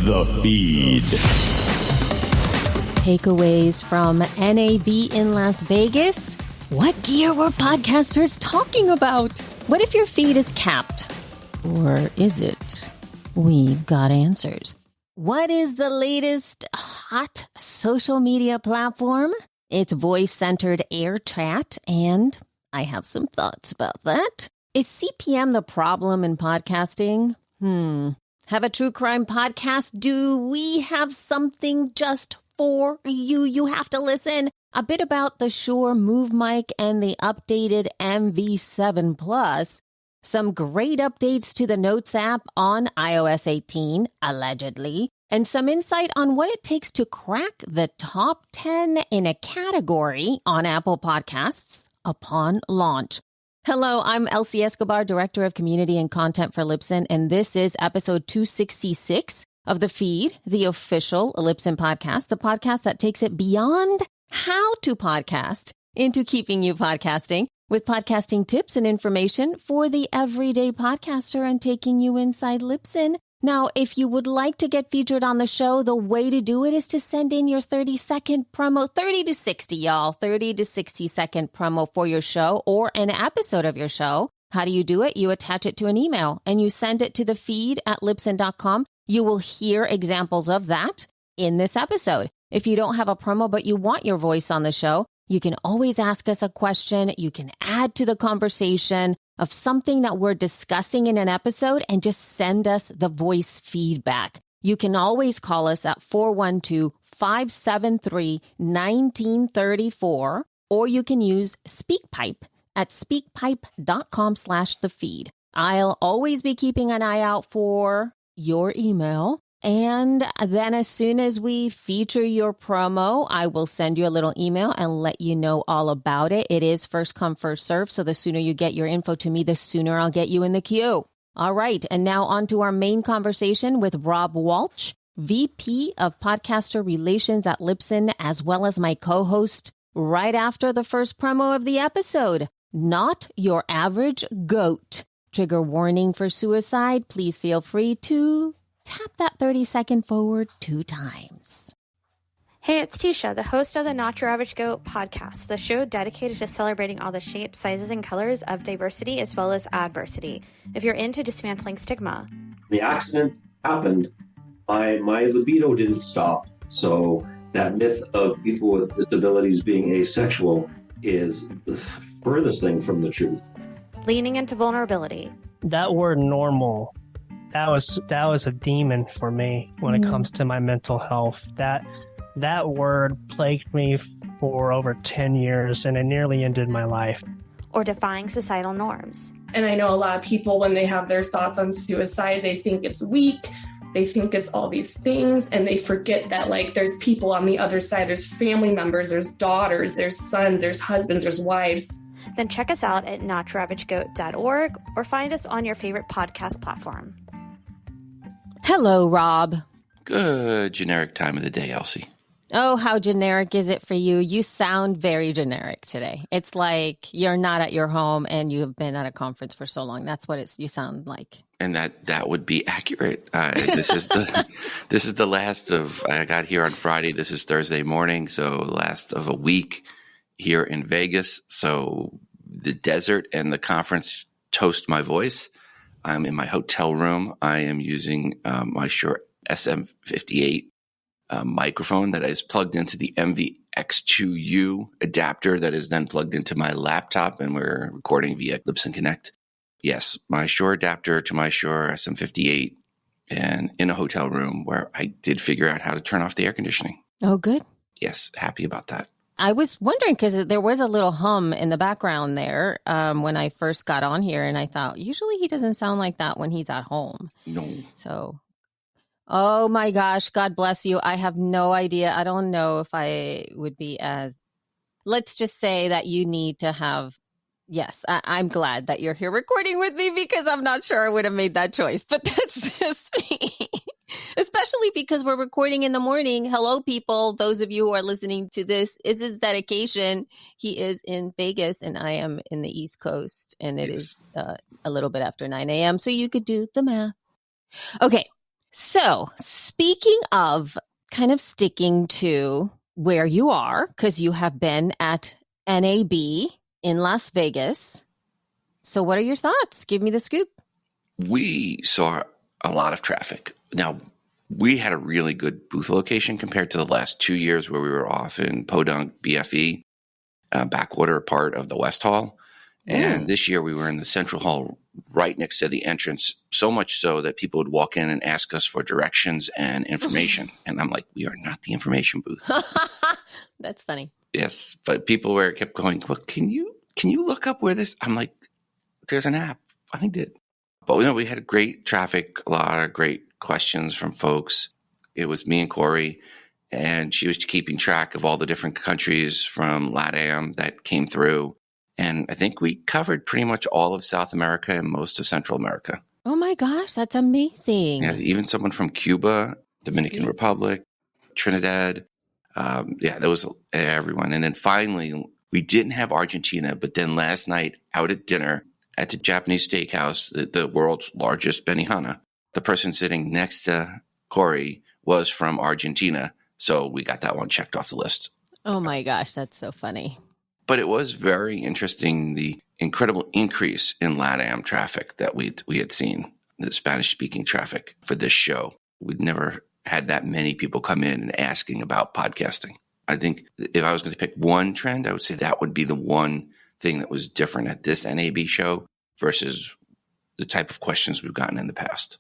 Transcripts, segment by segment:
The Feed. Takeaways from NAB in Las Vegas. What gear were podcasters talking about? What if your feed is capped? Or is it? We've got answers. What is the latest hot social media platform? It's voice-centered air chat, and I have some thoughts about that. Is CPM the problem in podcasting? Have a true crime podcast? Do we have something just for you? You have to listen. A bit about the Shure Move Mic and the updated MV7 Plus. Some great updates to the Notes app on iOS 18, allegedly. And some insight on what it takes to crack the top 10 in a category on Apple Podcasts upon launch. Hello, I'm Elsie Escobar, Director of Community and Content for Libsyn, and this is episode 266 of The Feed, the official Libsyn podcast, the podcast that takes it beyond how to podcast into keeping you podcasting with podcasting tips and information for the everyday podcaster and taking you inside Libsyn. Now, if you would like to get featured on the show, the way to do it is to send in your 30-second promo, 30 to 60, y'all, 30 to 60-second promo for your show or an episode of your show. How do you do it? You attach it to an email and you send it to the feed at libsyn.com. You will hear examples of that in this episode. If you don't have a promo, but you want your voice on the show, you can always ask us a question. You can add to the conversation of something that we're discussing in an episode and just send us the voice feedback. You can always call us at 412-573-1934, or you can use SpeakPipe at speakpipe.com/thefeed. I'll always be keeping an eye out for your email. And then as soon as we feature your promo, I will send you a little email and let you know all about it. It is first come, first serve. So the sooner you get your info to me, the sooner I'll get you in the queue. All right. And now on to our main conversation with Rob Walsh, VP of Podcaster Relations at Libsyn, as well as my co-host right after the first promo of the episode. Not your average goat. Trigger warning for suicide. Please feel free to tap that 30-second forward 2 times. Hey, it's Tisha, the host of the Not Your Average Goat podcast, the show dedicated to celebrating all the shapes, sizes, and colors of diversity as well as adversity. If you're into dismantling stigma. The accident happened. My libido didn't stop. So that myth of people with disabilities being asexual is the furthest thing from the truth. Leaning into vulnerability. That word normal, that was a demon for me when it comes to my mental health. That word plagued me for over 10 years, and it nearly ended my life. Or defying societal norms. And I know a lot of people, when they have their thoughts on suicide, they think it's weak, they think it's all these things, and they forget that, like, there's people on the other side, there's family members, there's daughters, there's sons, there's husbands, there's wives. Then check us out at notyouraveragegoat.org or find us on your favorite podcast platform. Hello, Rob. Good generic time of the day, Elsie. Oh, how generic is it for you? You sound very generic today. It's like you're not at your home and you have been at a conference for so long. That's what you sound like. And that would be accurate. This is the last of, I got here on Friday. This is Thursday morning. So last of a week here in Vegas. So the desert and the conference toast my voice. I'm in my hotel room. I am using my Shure SM58 microphone that is plugged into the MVX2U adapter that is then plugged into my laptop, and we're recording via Libsyn Connect. Yes, my Shure adapter to my Shure SM58, and in a hotel room where I did figure out how to turn off the air conditioning. Oh, good. Yes, happy about that. I was wondering because there was a little hum in the background there when I first got on here, and I thought, usually he doesn't sound like that when he's at home. No. So, oh my gosh, God bless you. I have no idea. I don't know if I would be as, let's just say that you need to have, yes, I'm glad that you're here recording with me because I'm not sure I would have made that choice, but that's just me. Especially because we're recording in the morning. Hello, people. Those of you who are listening to this, is his dedication. He is in Vegas and I am in the East Coast, and it is a little bit after 9 a.m. So you could do the math. Okay. So speaking of kind of sticking to where you are, because you have been at NAB in Las Vegas. So what are your thoughts? Give me the scoop. We saw a lot of traffic. Now, we had a really good booth location compared to the last 2 years where we were off in Podunk, BFE, backwater part of the West Hall. And this year we were in the Central Hall right next to the entrance, so much so that people would walk in and ask us for directions and information. And I'm like, we are not the information booth. That's funny. Yes, but people kept going, well, can you look up where this? I'm like, there's an app. Find it. But we had great traffic, a lot of great questions from folks. It was me and Corey, and she was keeping track of all the different countries from LATAM that came through. And I think we covered pretty much all of South America and most of Central America. Oh my gosh, that's amazing. Yeah, even someone from Cuba, Dominican Republic, Trinidad. There was everyone. And then finally, we didn't have Argentina, but then last night out at dinner at the Japanese steakhouse, the world's largest Benihana, the person sitting next to Corey was from Argentina. So we got that one checked off the list. Oh my gosh, that's so funny. But it was very interesting, the incredible increase in LATAM traffic that we had seen, the Spanish-speaking traffic for this show. We'd never had that many people come in and asking about podcasting. I think if I was going to pick one trend, I would say that would be the one thing that was different at this NAB show versus the type of questions we've gotten in the past.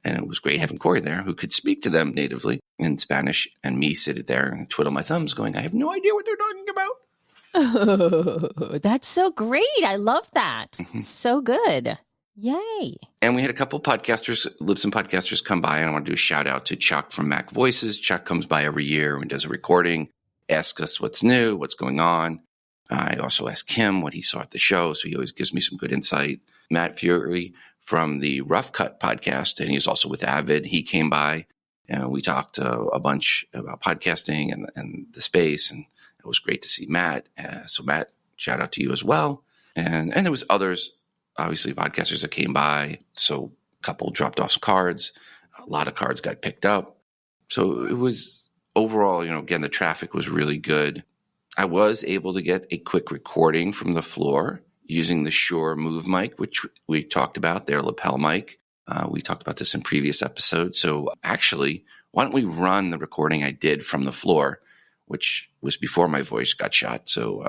And it was great having Corey there who could speak to them natively in Spanish and me sit there and twiddle my thumbs going, I have no idea what they're talking about. Oh, that's so great. I love that. Mm-hmm. So good. Yay. And we had a couple podcasters, Libsyn podcasters come by, and I want to do a shout out to Chuck from Mac Voices. Chuck comes by every year and does a recording, asks us what's new, what's going on. I also ask him what he saw at the show, so he always gives me some good insight. Matt Fury from the Rough Cut podcast, and he's also with Avid. He came by, and we talked a bunch about podcasting and the space, and it was great to see Matt. So Matt, shout out to you as well. And there was others, obviously podcasters that came by. So a couple dropped off some cards. A lot of cards got picked up. So it was overall, again, the traffic was really good. I was able to get a quick recording from the floor using the Shure Move mic, which we talked about, their lapel mic. We talked about this in previous episodes. So actually, why don't we run the recording I did from the floor, which was before my voice got shot. So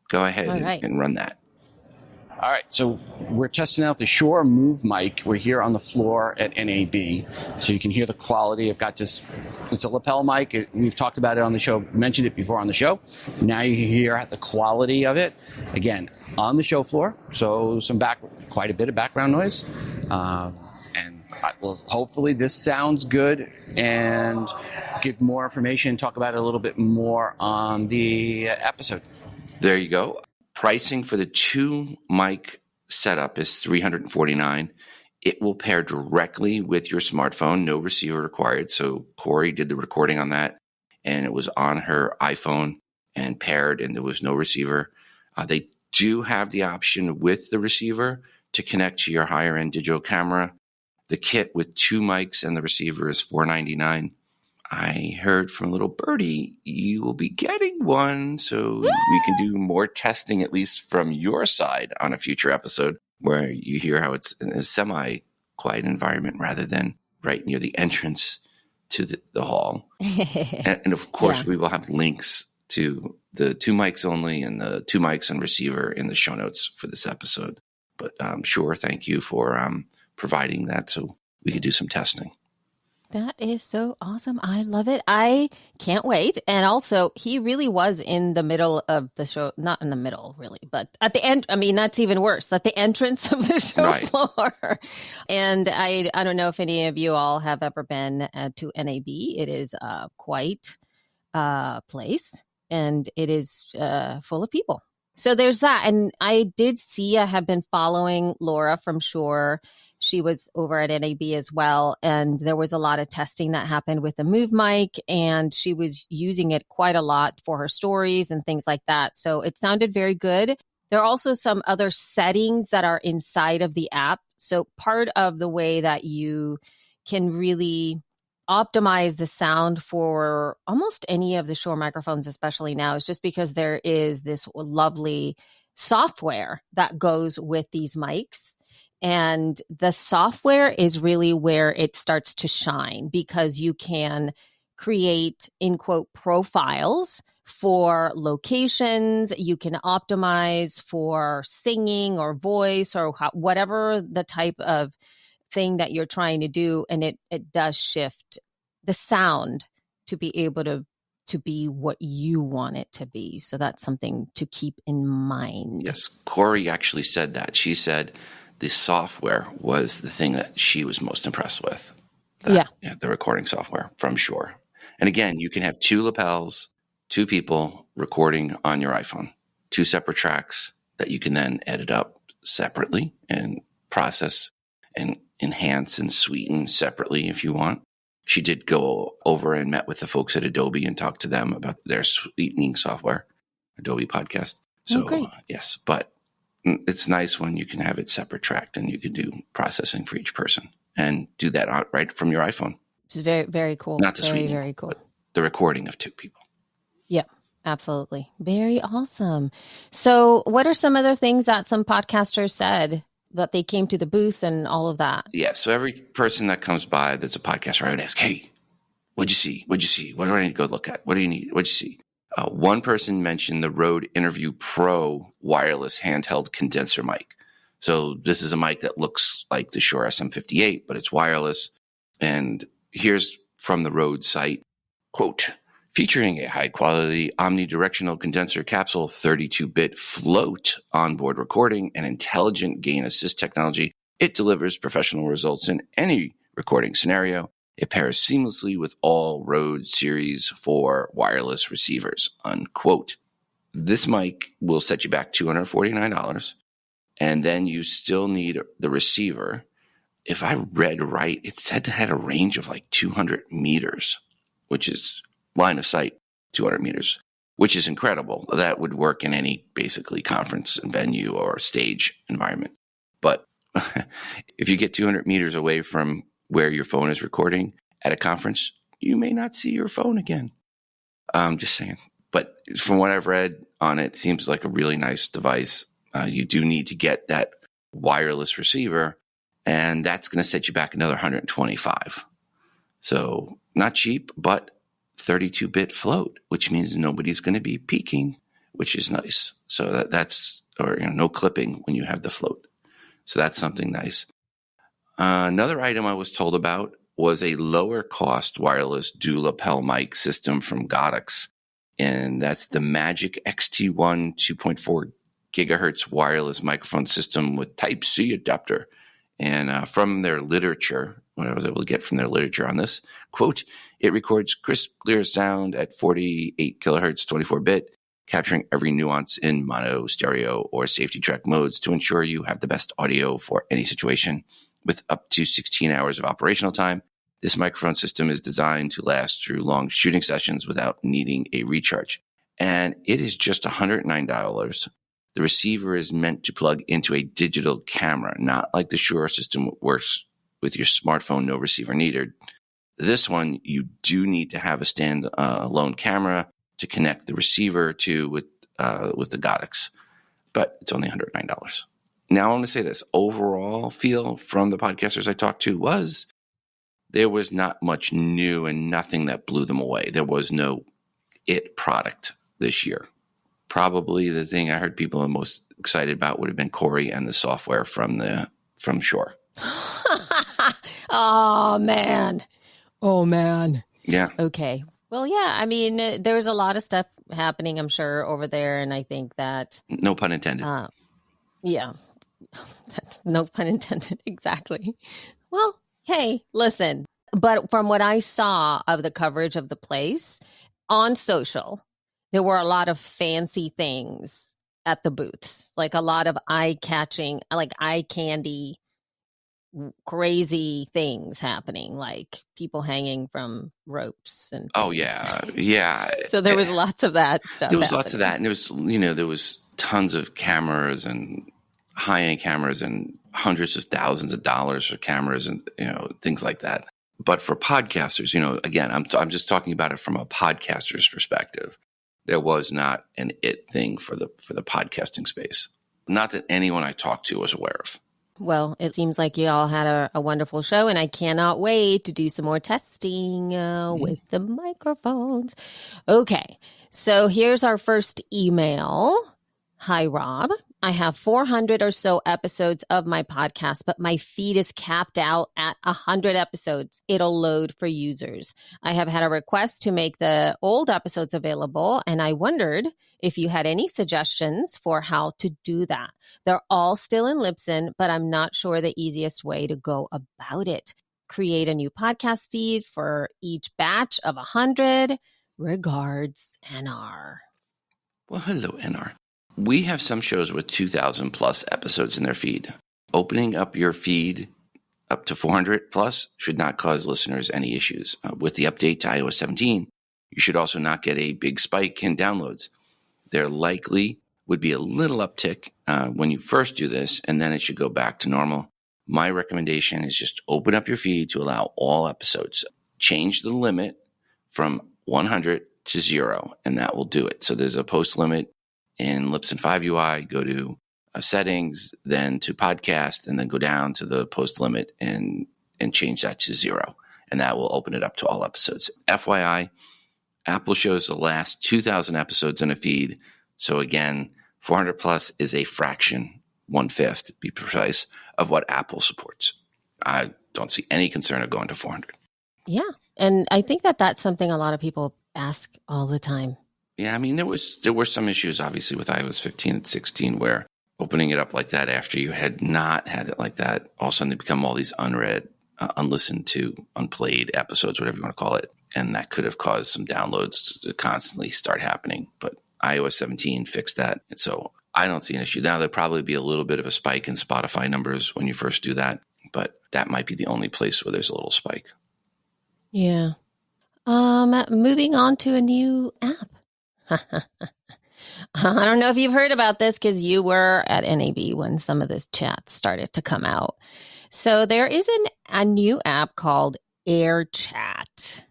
go ahead and run that. All right, so we're testing out the Shure Move mic. We're here on the floor at NAB, so you can hear the quality. I've got this, it's a lapel mic. We've talked about it on the show, mentioned it before on the show. Now you hear the quality of it. Again, on the show floor, so quite a bit of background noise. And hopefully this sounds good and give more information, talk about it a little bit more on the episode. There you go. Pricing for the 2 mic setup is $349. It will pair directly with your smartphone, no receiver required. So Corey did the recording on that, and it was on her iPhone and paired, and there was no receiver. They do have the option with the receiver to connect to your higher-end digital camera. The kit with 2 mics and the receiver is $499. I heard from little birdie, you will be getting one, so we can do more testing, at least from your side, on a future episode where you hear how it's in a semi-quiet environment rather than right near the entrance to the hall. and of course, we will have links to the 2 mics only and the 2 mics and receiver in the show notes for this episode. But sure, thank you for providing that so we could do some testing. That is so awesome. I love it. I can't wait. And also, he really was in the middle of the show. Not in the middle, really, but at the end. I mean, that's even worse. At the entrance of the show floor. And I don't know if any of you all have ever been to NAB. It is quite a place, and it is full of people. So there's that. And I have been following Laura from Shure. She was over at NAB as well. And there was a lot of testing that happened with the Move mic, and she was using it quite a lot for her stories and things like that. So it sounded very good. There are also some other settings that are inside of the app. So part of the way that you can really optimize the sound for almost any of the Shure microphones, especially now, is just because there is this lovely software that goes with these mics. And the software is really where it starts to shine, because you can create, in quote, profiles for locations. You can optimize for singing or voice or whatever the type of thing that you're trying to do. And it does shift the sound to be able to be what you want it to be. So that's something to keep in mind. Yes. Corey actually said that. She said the software was the thing that she was most impressed with. The recording software from Shure. And again, you can have 2 lapels, 2 people recording on your iPhone, 2 separate tracks that you can then edit up separately and process and enhance and sweeten separately if you want. She did go over and met with the folks at Adobe and talked to them about their sweetening software, Adobe Podcast. So, yes, but it's nice when you can have it separate tracked and you can do processing for each person and do that right from your iPhone. Which is very, very cool. Not the sweetening, very cool. But the recording of 2 people. Yeah, absolutely. Very awesome. So what are some other things that some podcasters said that they came to the booth and all of that? Yeah. So every person that comes by that's a podcaster, I would ask, hey, what'd you see? What'd you see? What do I need to go look at? What do you need? What'd you see? One person mentioned the Rode Interview Pro wireless handheld condenser mic. So this is a mic that looks like the Shure SM58, but it's wireless. And here's from the Rode site, quote, featuring a high-quality omnidirectional condenser capsule, 32-bit float onboard recording, and intelligent gain assist technology, it delivers professional results in any recording scenario. It pairs seamlessly with all Rode Series 4 wireless receivers, unquote. This mic will set you back $249, and then you still need the receiver. If I read right, it said it had a range of like 200 meters, which is line of sight, 200 meters, which is incredible. That would work in any basically conference venue or stage environment. But if you get 200 meters away from where your phone is recording at a conference, you may not see your phone again. Just saying. But from what I've read on it, it seems like a really nice device. You do need to get that wireless receiver, and that's going to set you back another $125. So not cheap, but 32-bit float, which means nobody's going to be peaking, which is nice. So that's no clipping when you have the float. So that's something nice. Another item I was told about was a lower cost wireless dual lapel mic system from Godox. And that's the Magic XT1 2.4 gigahertz wireless microphone system with Type-C adapter. And from their literature, what I was able to get from their literature on this, quote, it records crisp, clear sound at 48 kilohertz, 24-bit, capturing every nuance in mono, stereo, or safety track modes to ensure you have the best audio for any situation. With up to 16 hours of operational time, this microphone system is designed to last through long shooting sessions without needing a recharge. And it is just $109. The receiver is meant to plug into a digital camera, not like the Shure system works with your smartphone, no receiver needed. This one, you do need to have a stand-alone camera to connect the receiver to with the Godox, but it's only $109. Now I want to say this. Overall feel from the podcasters I talked to was there was not much new and nothing that blew them away. There was no it product this year. Probably the thing I heard people the most excited about would have been Corey and the software from Shure. Oh, man. Yeah. Okay. Well, yeah, I mean, there's a lot of stuff happening, I'm sure, over there. And I think that... No pun intended. Yeah. That's no pun intended. Exactly. Well, hey, listen. But from what I saw of the coverage of the place on social, there were a lot of fancy things at the booths, like a lot of eye-catching, like eye candy, crazy things happening, like people hanging from ropes and yeah. So there was lots of that stuff. There was lots of that, and there was tons of cameras and high-end cameras and hundreds of thousands of dollars for cameras and things like that. But for podcasters, again, I'm just talking about it from a podcaster's perspective. There was not an it thing for the podcasting space. Not that anyone I talked to was aware of. Well, it seems like you all had a wonderful show, and I cannot wait to do some more testing with the microphones. Okay, so here's our first email. Hi, Rob. I have 400 or so episodes of my podcast, but my feed is capped out at 100 episodes. It'll load for users. I have had a request to make the old episodes available, and I wondered if you had any suggestions for how to do that. They're all still in Libsyn, but I'm not sure the easiest way to go about it. Create a new podcast feed for each batch of 100. Regards, NR. Well, hello, NR. We have some shows with 2,000 plus episodes in their feed. Opening up your feed up to 400 plus should not cause listeners any issues. With the update to iOS 17, you should also not get a big spike in downloads. There likely would be a little uptick when you first do this, and then it should go back to normal. My recommendation is just open up your feed to allow all episodes. Change the limit from 100 to 0, and that will do it. So there's a post limit in Libsyn 5 UI. Go to settings, then to podcast, and then go down to the post limit and change that to 0. And that will open it up to all episodes. FYI, Apple shows the last 2,000 episodes in a feed. So again, 400 plus is a fraction, 1/5 to be precise, of what Apple supports. I don't see any concern of going to 400. Yeah. And I think that that's something a lot of people ask all the time. Yeah, I mean, there were some issues, obviously, with iOS 15 and 16 where opening it up like that after you had not had it like that, all of a sudden they become all these unread, unlistened to, unplayed episodes, whatever you want to call it. And that could have caused some downloads to constantly start happening. But iOS 17 fixed that. And so I don't see an issue. Now, there'll probably be a little bit of a spike in Spotify numbers when you first do that. But that might be the only place where there's a little spike. Yeah. Moving on to a new app. I don't know if you've heard about this because you were at NAB when some of this chat started to come out. So there is a new app called AirChat.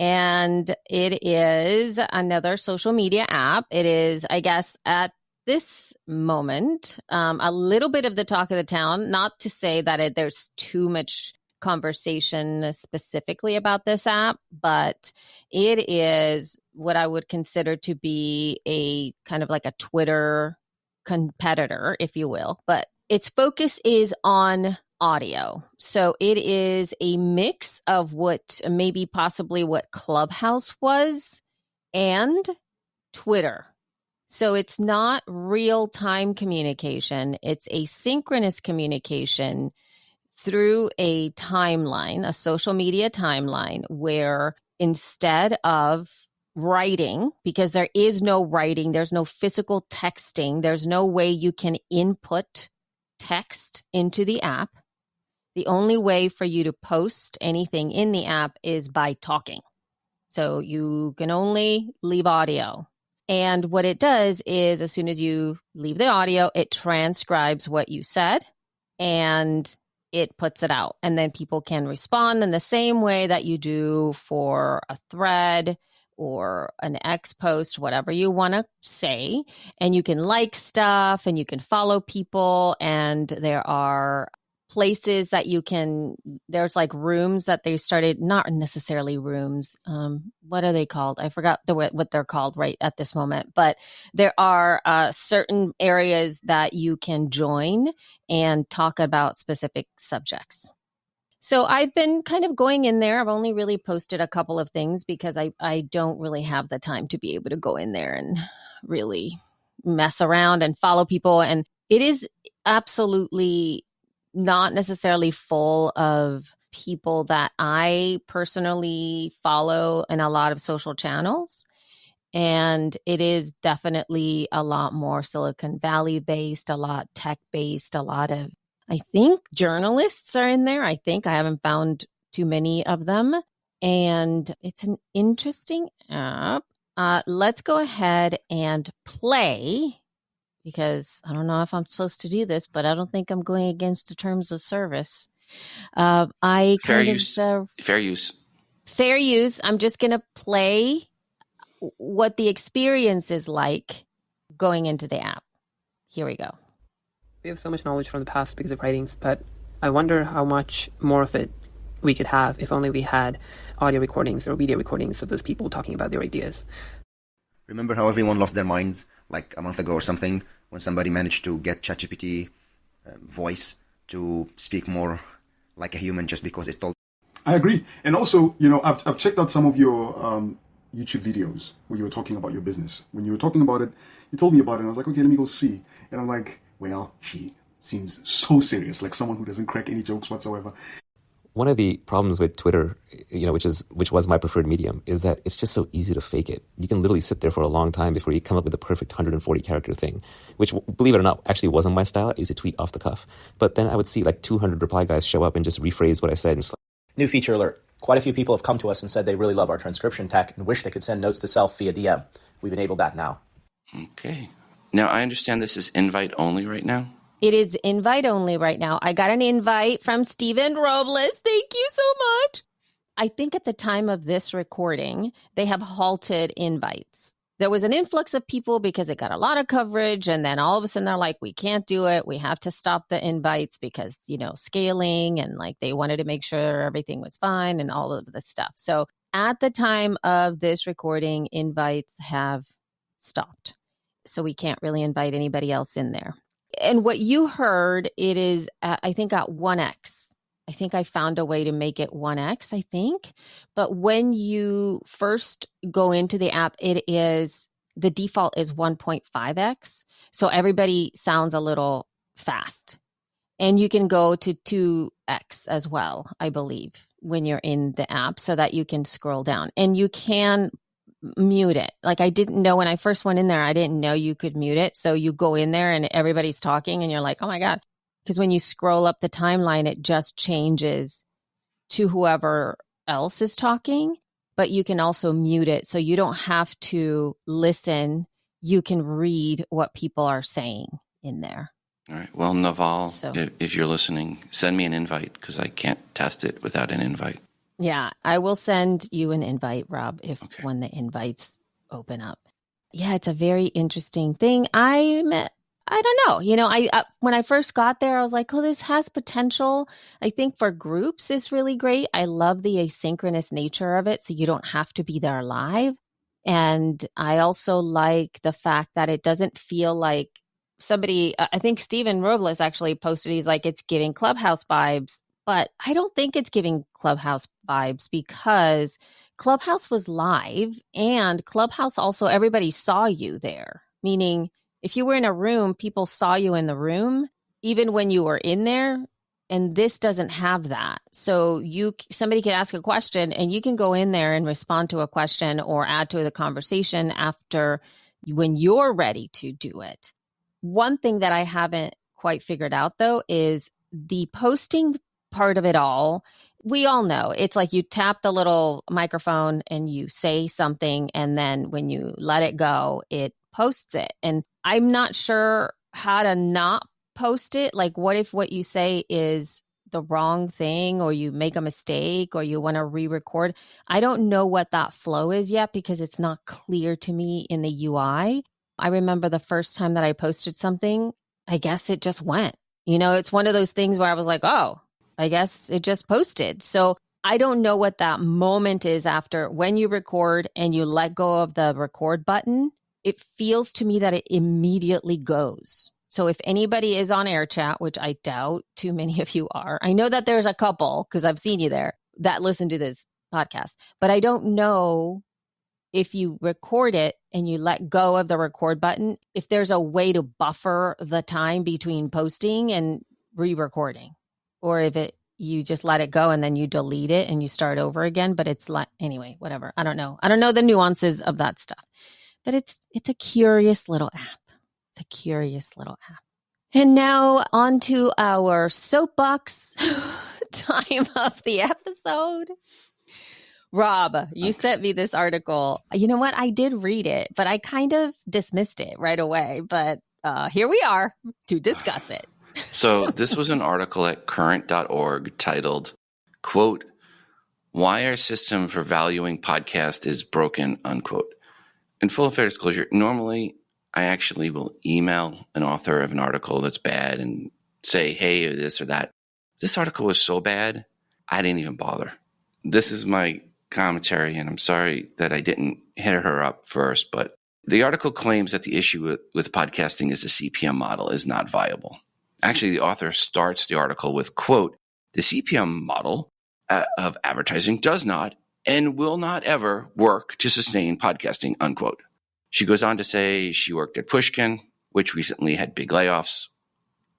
And it is another social media app. It is, I guess, at this moment, a little bit of the talk of the town. Not to say that there's too much conversation specifically about this app, but it is what I would consider to be a kind of like a Twitter competitor, if you will. But its focus is on audio. So it is a mix of what maybe possibly what Clubhouse was and Twitter. So it's not real-time communication. It's asynchronous communication through a timeline, a social media timeline, where instead of writing, because there is no writing, there's no physical texting, there's no way you can input text into the app. The only way for you to post anything in the app is by talking. So you can only leave audio. And what it does is as soon as you leave the audio, it transcribes what you said and it puts it out. And then people can respond in the same way that you do for a thread or an X post, whatever you want to say. And you can like stuff and you can follow people. And there are places that you can, there's like rooms that they started, not necessarily rooms. What are they called? I forgot what they're called right at this moment, but there are certain areas that you can join and talk about specific subjects. So I've been kind of going in there. I've only really posted a couple of things because I don't really have the time to be able to go in there and really mess around and follow people. And it is absolutely not necessarily full of people that I personally follow in a lot of social channels. And it is definitely a lot more Silicon Valley based, a lot tech based, a lot of, I think journalists are in there. I haven't found too many of them. And it's an interesting app. Let's go ahead and play, because I don't know if I'm supposed to do this, but I don't think I'm going against the terms of service. I Fair kind use. of Fair use. fair use. I'm just going to play what the experience is like going into the app. Here we go. We have so much knowledge from the past because of writings, but I wonder how much more of it we could have if only we had audio recordings or video recordings of those people talking about their ideas. Remember how everyone lost their minds like a month ago or something when somebody managed to get ChatGPT voice to speak more like a human just because it told. I agree. And also, you know, I've checked out some of your YouTube videos where you were talking about your business. When you were talking about it, you told me about it and I was like, okay, let me go see. And I'm like, well, she seems so serious, like someone who doesn't crack any jokes whatsoever. One of the problems with Twitter, which was my preferred medium, is that it's just so easy to fake it. You can literally sit there for a long time before you come up with the perfect 140 character thing, which, believe it or not, actually wasn't my style. I used to tweet off the cuff. But then I would see like 200 reply guys show up and just rephrase what I said. And New feature alert. Quite a few people have come to us and said they really love our transcription tech and wish they could send notes to self via DM. We've enabled that now. Okay. Now, I understand this is invite only right now. It is invite only right now. I got an invite from Steven Robles. Thank you so much. I think at the time of this recording, they have halted invites. There was an influx of people because it got a lot of coverage. And then all of a sudden they're like, we can't do it. We have to stop the invites because, scaling and like they wanted to make sure everything was fine and all of this stuff. So at the time of this recording, invites have stopped. So we can't really invite anybody else in there. And what you heard, it is, I think, at 1x. I think I found a way to make it 1x, I think. But when you first go into the app, the default is 1.5x. So everybody sounds a little fast. And you can go to 2x as well, I believe, when you're in the app so that you can scroll down. And you can mute it. Like I didn't know when I first went in there, I didn't know you could mute it. So you go in there and everybody's talking and you're like, oh my God. Because when you scroll up the timeline, it just changes to whoever else is talking, but you can also mute it. So you don't have to listen. You can read what people are saying in there. All right. Well, Naval, if you're listening, send me an invite because I can't test it without an invite. Yeah, I will send you an invite, Rob, when the invites open up. Yeah, it's a very interesting thing. I don't know. I when I first got there, I was like, oh, this has potential. I think for groups is really great. I love the asynchronous nature of it, so you don't have to be there live. And I also like the fact that it doesn't feel like somebody, I think Steven Robles actually posted, he's like, it's giving Clubhouse vibes. But I don't think it's giving Clubhouse vibes because Clubhouse was live and Clubhouse also, everybody saw you there. Meaning if you were in a room, people saw you in the room, even when you were in there. And this doesn't have that. So somebody could ask a question and you can go in there and respond to a question or add to the conversation after when you're ready to do it. One thing that I haven't quite figured out though is the posting part of it all. We all know it's like you tap the little microphone and you say something, and then when you let it go, it posts it. And I'm not sure how to not post it. Like, what if what you say is the wrong thing, or you make a mistake, or you want to re-record? I don't know what that flow is yet because it's not clear to me in the UI. I remember the first time that I posted something, I guess it just went. It's one of those things where I was like, oh, I guess it just posted. So I don't know what that moment is after when you record and you let go of the record button. It feels to me that it immediately goes. So if anybody is on air chat, which I doubt too many of you are, I know that there's a couple because I've seen you there that listen to this podcast, but I don't know if you record it and you let go of the record button, if there's a way to buffer the time between posting and re-recording. Or if you just let it go and then you delete it and you start over again. But it's like, anyway, whatever. I don't know. I don't know the nuances of that stuff. But it's a curious little app. It's a curious little app. And now on to our soapbox time of the episode. Rob, you sent me this article. You know what? I did read it, but I kind of dismissed it right away. But here we are to discuss it. So this was an article at current.org titled, quote, "Why Our System for Valuing Podcast is Broken," unquote. In full and fair disclosure, normally I actually will email an author of an article that's bad and say, hey, or this or that. This article was so bad, I didn't even bother. This is my commentary, and I'm sorry that I didn't hit her up first, but the article claims that the issue with podcasting is the CPM model is not viable. Actually, the author starts the article with, quote, "The CPM model of advertising does not and will not ever work to sustain podcasting," unquote. She goes on to say she worked at Pushkin, which recently had big layoffs.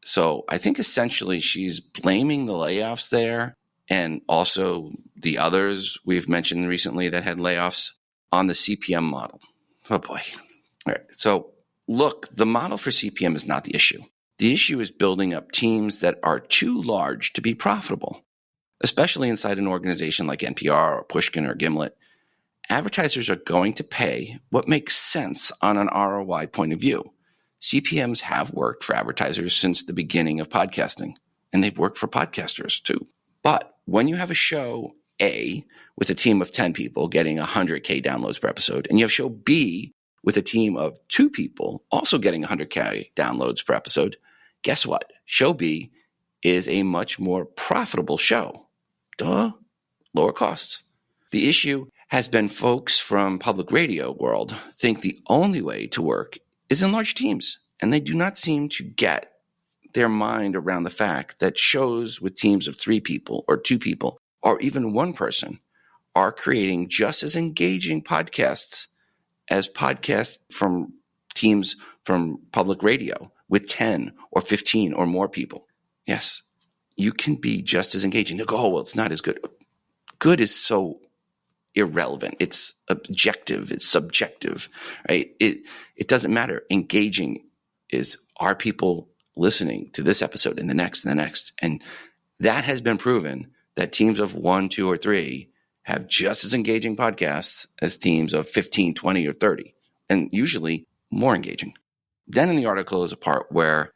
So I think essentially she's blaming the layoffs there and also the others we've mentioned recently that had layoffs on the CPM model. Oh boy. All right. So look, the model for CPM is not the issue. The issue is building up teams that are too large to be profitable, especially inside an organization like NPR or Pushkin or Gimlet. Advertisers are going to pay what makes sense on an ROI point of view. CPMs have worked for advertisers since the beginning of podcasting, and they've worked for podcasters too. But when you have a show A with a team of 10 people getting 100K downloads per episode, and you have show B with a team of 2 people also getting 100K downloads per episode, guess what? Show B is a much more profitable show. Duh, lower costs. The issue has been folks from public radio world think the only way to work is in large teams, and they do not seem to get their mind around the fact that shows with teams of 3 people or 2 people or even 1 person are creating just as engaging podcasts as podcasts from teams from public radio with 10 or 15 or more people. Yes, you can be just as engaging. They'll go, oh, well, it's not as good. Good is so irrelevant. It's objective. It's subjective, right? It doesn't matter. Engaging is, are people listening to this episode and the next and the next? And that has been proven that teams of 1, 2, or 3 have just as engaging podcasts as teams of 15, 20, or 30, and usually more engaging. Then in the article is a part where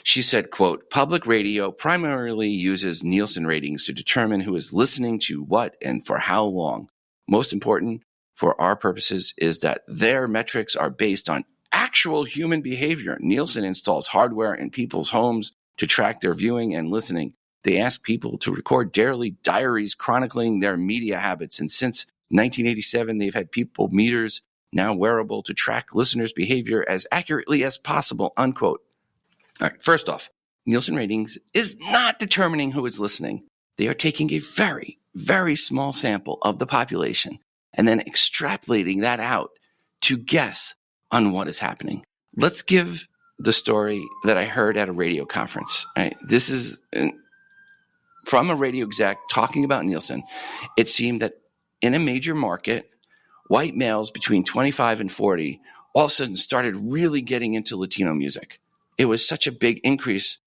she said, quote, "Public radio primarily uses Nielsen ratings to determine who is listening to what and for how long. Most important for our purposes is that their metrics are based on actual human behavior. Nielsen installs hardware in people's homes to track their viewing and listening. They ask people to record daily diaries chronicling their media habits. And since 1987, they've had people meters now wearable to track listeners' behavior as accurately as possible," unquote. All right, first off, Nielsen ratings is not determining who is listening. They are taking a very, very small sample of the population and then extrapolating that out to guess on what is happening. Let's give the story that I heard at a radio conference. Right? This is from a radio exec talking about Nielsen. It seemed that in a major market, white males between 25 and 40 all of a sudden started really getting into Latino music. It was such a big increase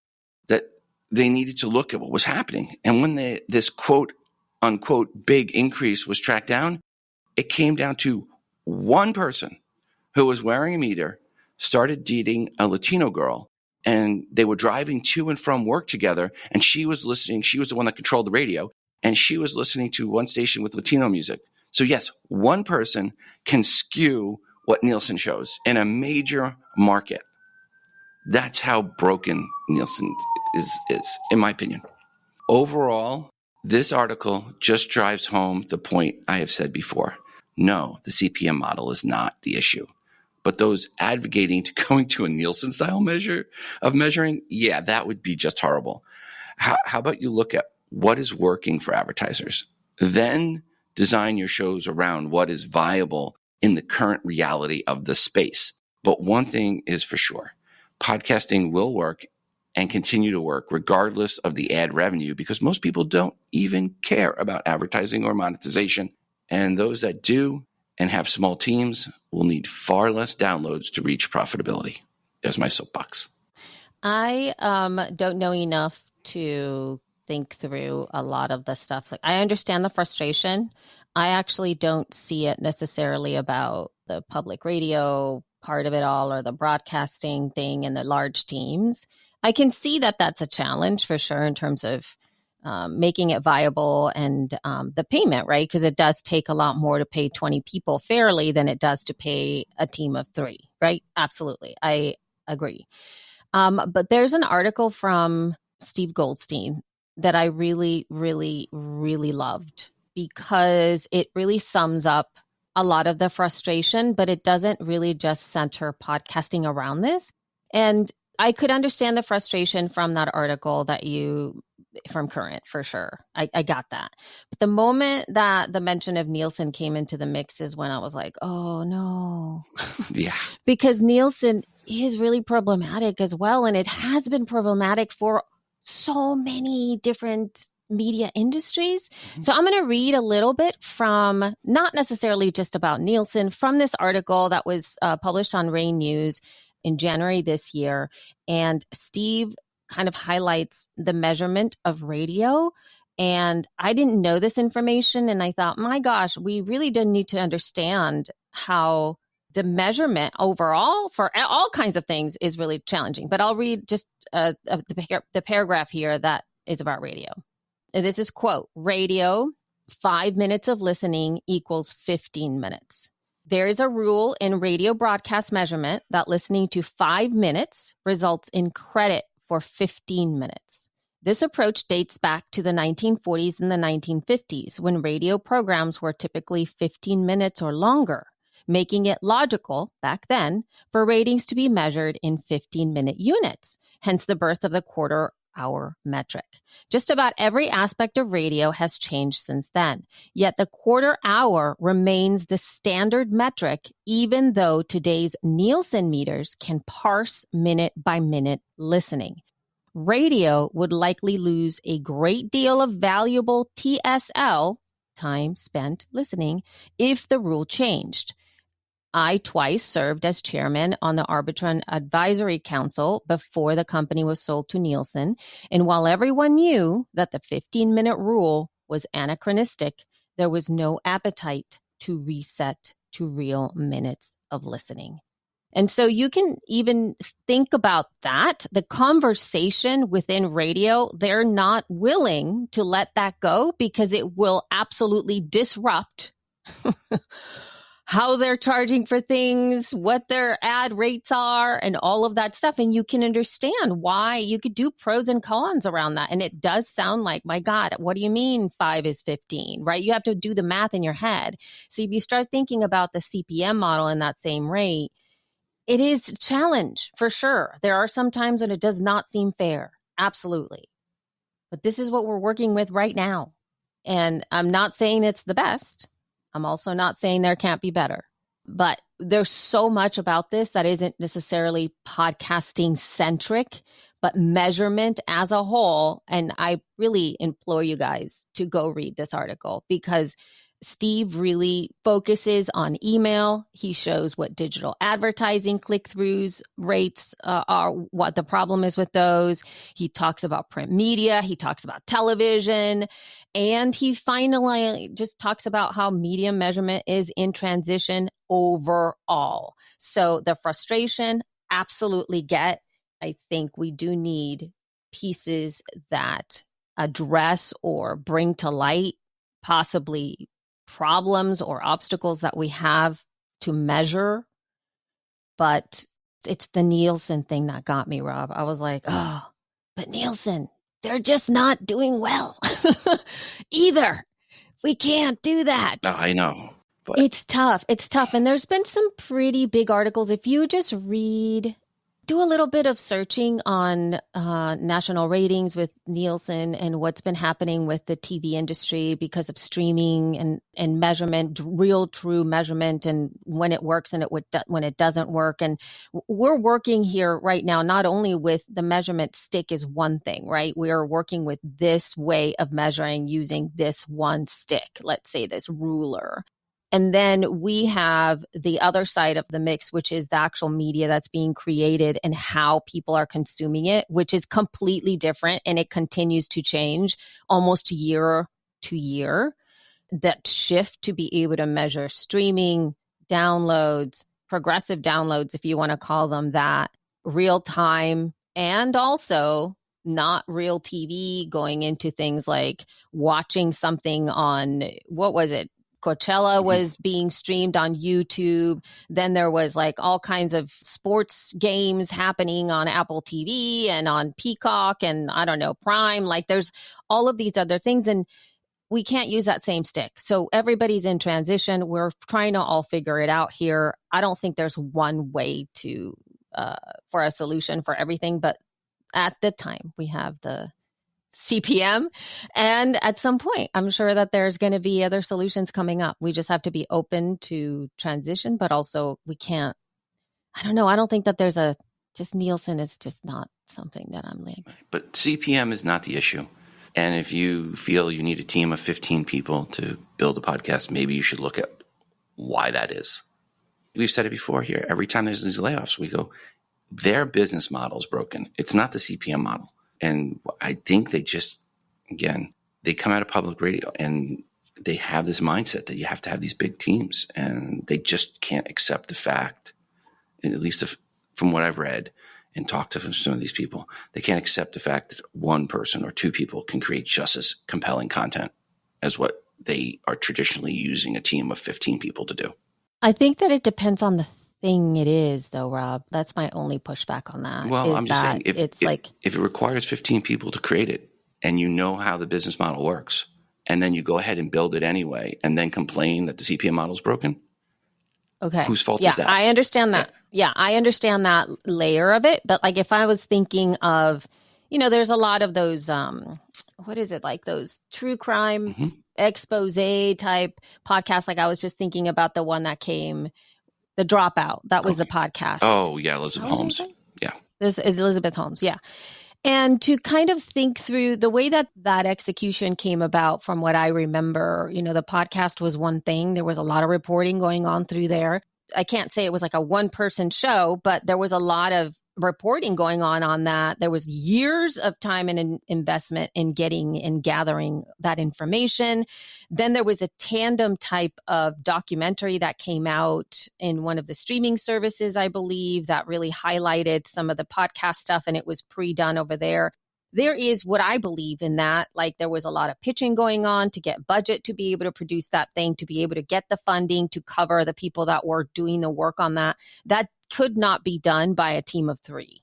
that they needed to look at what was happening. And when this quote unquote big increase was tracked down, it came down to 1 person who was wearing a meter, started dating a Latino girl, and they were driving to and from work together. And she was listening. She was the one that controlled the radio, and she was listening to one station with Latino music. So yes, 1 person can skew what Nielsen shows in a major market. That's how broken Nielsen is, in my opinion. Overall, this article just drives home the point I have said before. No, the CPM model is not the issue. But those advocating to going to a Nielsen-style measure of measuring, yeah, that would be just horrible. How about you look at what is working for advertisers? Then design your shows around what is viable in the current reality of the space. But one thing is for sure. Podcasting will work and continue to work regardless of the ad revenue because most people don't even care about advertising or monetization. And those that do and have small teams will need far less downloads to reach profitability. There's my soapbox. I don't know enough to think through a lot of the stuff. Like, I understand the frustration. I actually don't see it necessarily about the public radio part of it all or the broadcasting thing and the large teams. I can see that that's a challenge for sure in terms of making it viable and the payment, right? Because it does take a lot more to pay 20 people fairly than it does to pay a team of 3, right? Absolutely. I agree. But there's an article from Steve Goldstein that I really, really, really loved because it really sums up a lot of the frustration, but it doesn't really just center podcasting around this. And I could understand the frustration from that article from Current for sure. I got that. But the moment that the mention of Nielsen came into the mix is when I was like, oh no. Yeah. Because Nielsen is really problematic as well. And it has been problematic for so many different media industries. So I'm going to read a little bit from, not necessarily just about Nielsen, from this article that was published on Rain News in January this year. And Steve kind of highlights the measurement of radio. And I didn't know this information. And I thought, my gosh, we really didn't need to understand how the measurement overall for all kinds of things is really challenging. But I'll read just the paragraph here that is about radio. And this is, quote, radio, 5 minutes of listening equals 15 minutes. There is a rule in radio broadcast measurement that listening to 5 minutes results in credit for 15 minutes. This approach dates back to the 1940s and the 1950s, when radio programs were typically 15 minutes or longer, making it logical back then for ratings to be measured in 15-minute units, hence the birth of the quarter-hour metric. Just about every aspect of radio has changed since then, yet the quarter hour remains the standard metric, even though today's Nielsen meters can parse minute-by-minute listening. Radio would likely lose a great deal of valuable TSL, time spent listening, if the rule changed. I twice served as chairman on the Arbitron Advisory Council before the company was sold to Nielsen. And while everyone knew that the 15-minute rule was anachronistic, there was no appetite to reset to real minutes of listening. And so you can even think about that, the conversation within radio, they're not willing to let that go because it will absolutely disrupt how they're charging for things, what their ad rates are, and all of that stuff. And you can understand why you could do pros and cons around that. And it does sound like, my God, what do you mean 5 is 15, right? You have to do the math in your head. So if you start thinking about the CPM model in that same rate, it is a challenge for sure. There are some times when it does not seem fair. Absolutely. But this is what we're working with right now. And I'm not saying it's the best. I'm also not saying there can't be better. But there's so much about this that isn't necessarily podcasting centric, but measurement as a whole. And I really implore you guys to go read this article because Steve really focuses on email. He shows what digital advertising click-throughs rates are, what the problem is with those. He talks about print media. He talks about television. And he finally just talks about how media measurement is in transition overall. So the frustration, absolutely get. I think we do need pieces that address or bring to light possibly problems or obstacles that we have to measure. But it's the Nielsen thing that got me, Rob. I was like, oh, but Nielsen, they're just not doing well either. We can't do that. No, I know. But It's tough. It's tough. And there's been some pretty big articles. If you just do a little bit of searching on national ratings with Nielsen and what's been happening with the TV industry because of streaming and measurement, real true measurement, and when it works and when it doesn't work. And we're working here right now, not only with the measurement stick is one thing, right? We are working with this way of measuring using this one stick, let's say this ruler. And then we have the other side of the mix, which is the actual media that's being created and how people are consuming it, which is completely different. And it continues to change almost year to year. That shift to be able to measure streaming, downloads, progressive downloads, if you want to call them that, real time, and also not real TV, going into things like watching something on, what was it? Coachella was being streamed on YouTube. Then there was like all kinds of sports games happening on Apple TV and on Peacock and I don't know, Prime. Like there's all of these other things, and we can't use that same stick. So everybody's in transition. We're trying to all figure it out here. I don't think there's one way to for a solution for everything, but at the time we have the CPM. And at some point, I'm sure that there's going to be other solutions coming up. We just have to be open to transition, but also we can't, I don't know. I don't think that there's just Nielsen is just not something that I'm like. But CPM is not the issue. And if you feel you need a team of 15 people to build a podcast, maybe you should look at why that is. We've said it before here. Every time there's these layoffs, we go, their business model is broken. It's not the CPM model. And I think they just, again, they come out of public radio and they have this mindset that you have to have these big teams, and they just can't accept the fact, at least from what I've read and talked to some of these people, they can't accept the fact that one person or two people can create just as compelling content as what they are traditionally using a team of 15 people to do. I think that it depends on the thing it is, though, Rob. That's my only pushback on that. Well, I'm just saying, if it requires 15 people to create it and you know how the business model works, and then you go ahead and build it anyway and then complain that the CPM model is broken, okay, whose fault is that? I understand that. Yeah, I understand that layer of it. But like if I was thinking of, there's a lot of those, what is it, like those true crime expose type podcasts. Like I was just thinking about the one that came, The Dropout. That was the podcast. Oh, yeah, Elizabeth Holmes. Yeah. This is Elizabeth Holmes. Yeah. And to kind of think through the way that execution came about, from what I remember, the podcast was one thing. There was a lot of reporting going on through there. I can't say it was like a one-person show, but there was a lot of reporting going on that. There was years of time and investment in getting and gathering that information. Then there was a tandem type of documentary that came out in one of the streaming services, I believe, that really highlighted some of the podcast stuff, and it was pre-done over there. There is what I believe in that. Like there was a lot of pitching going on to get budget to be able to produce that thing, to be able to get the funding to cover the people that were doing the work on that. That could not be done by a team of 3,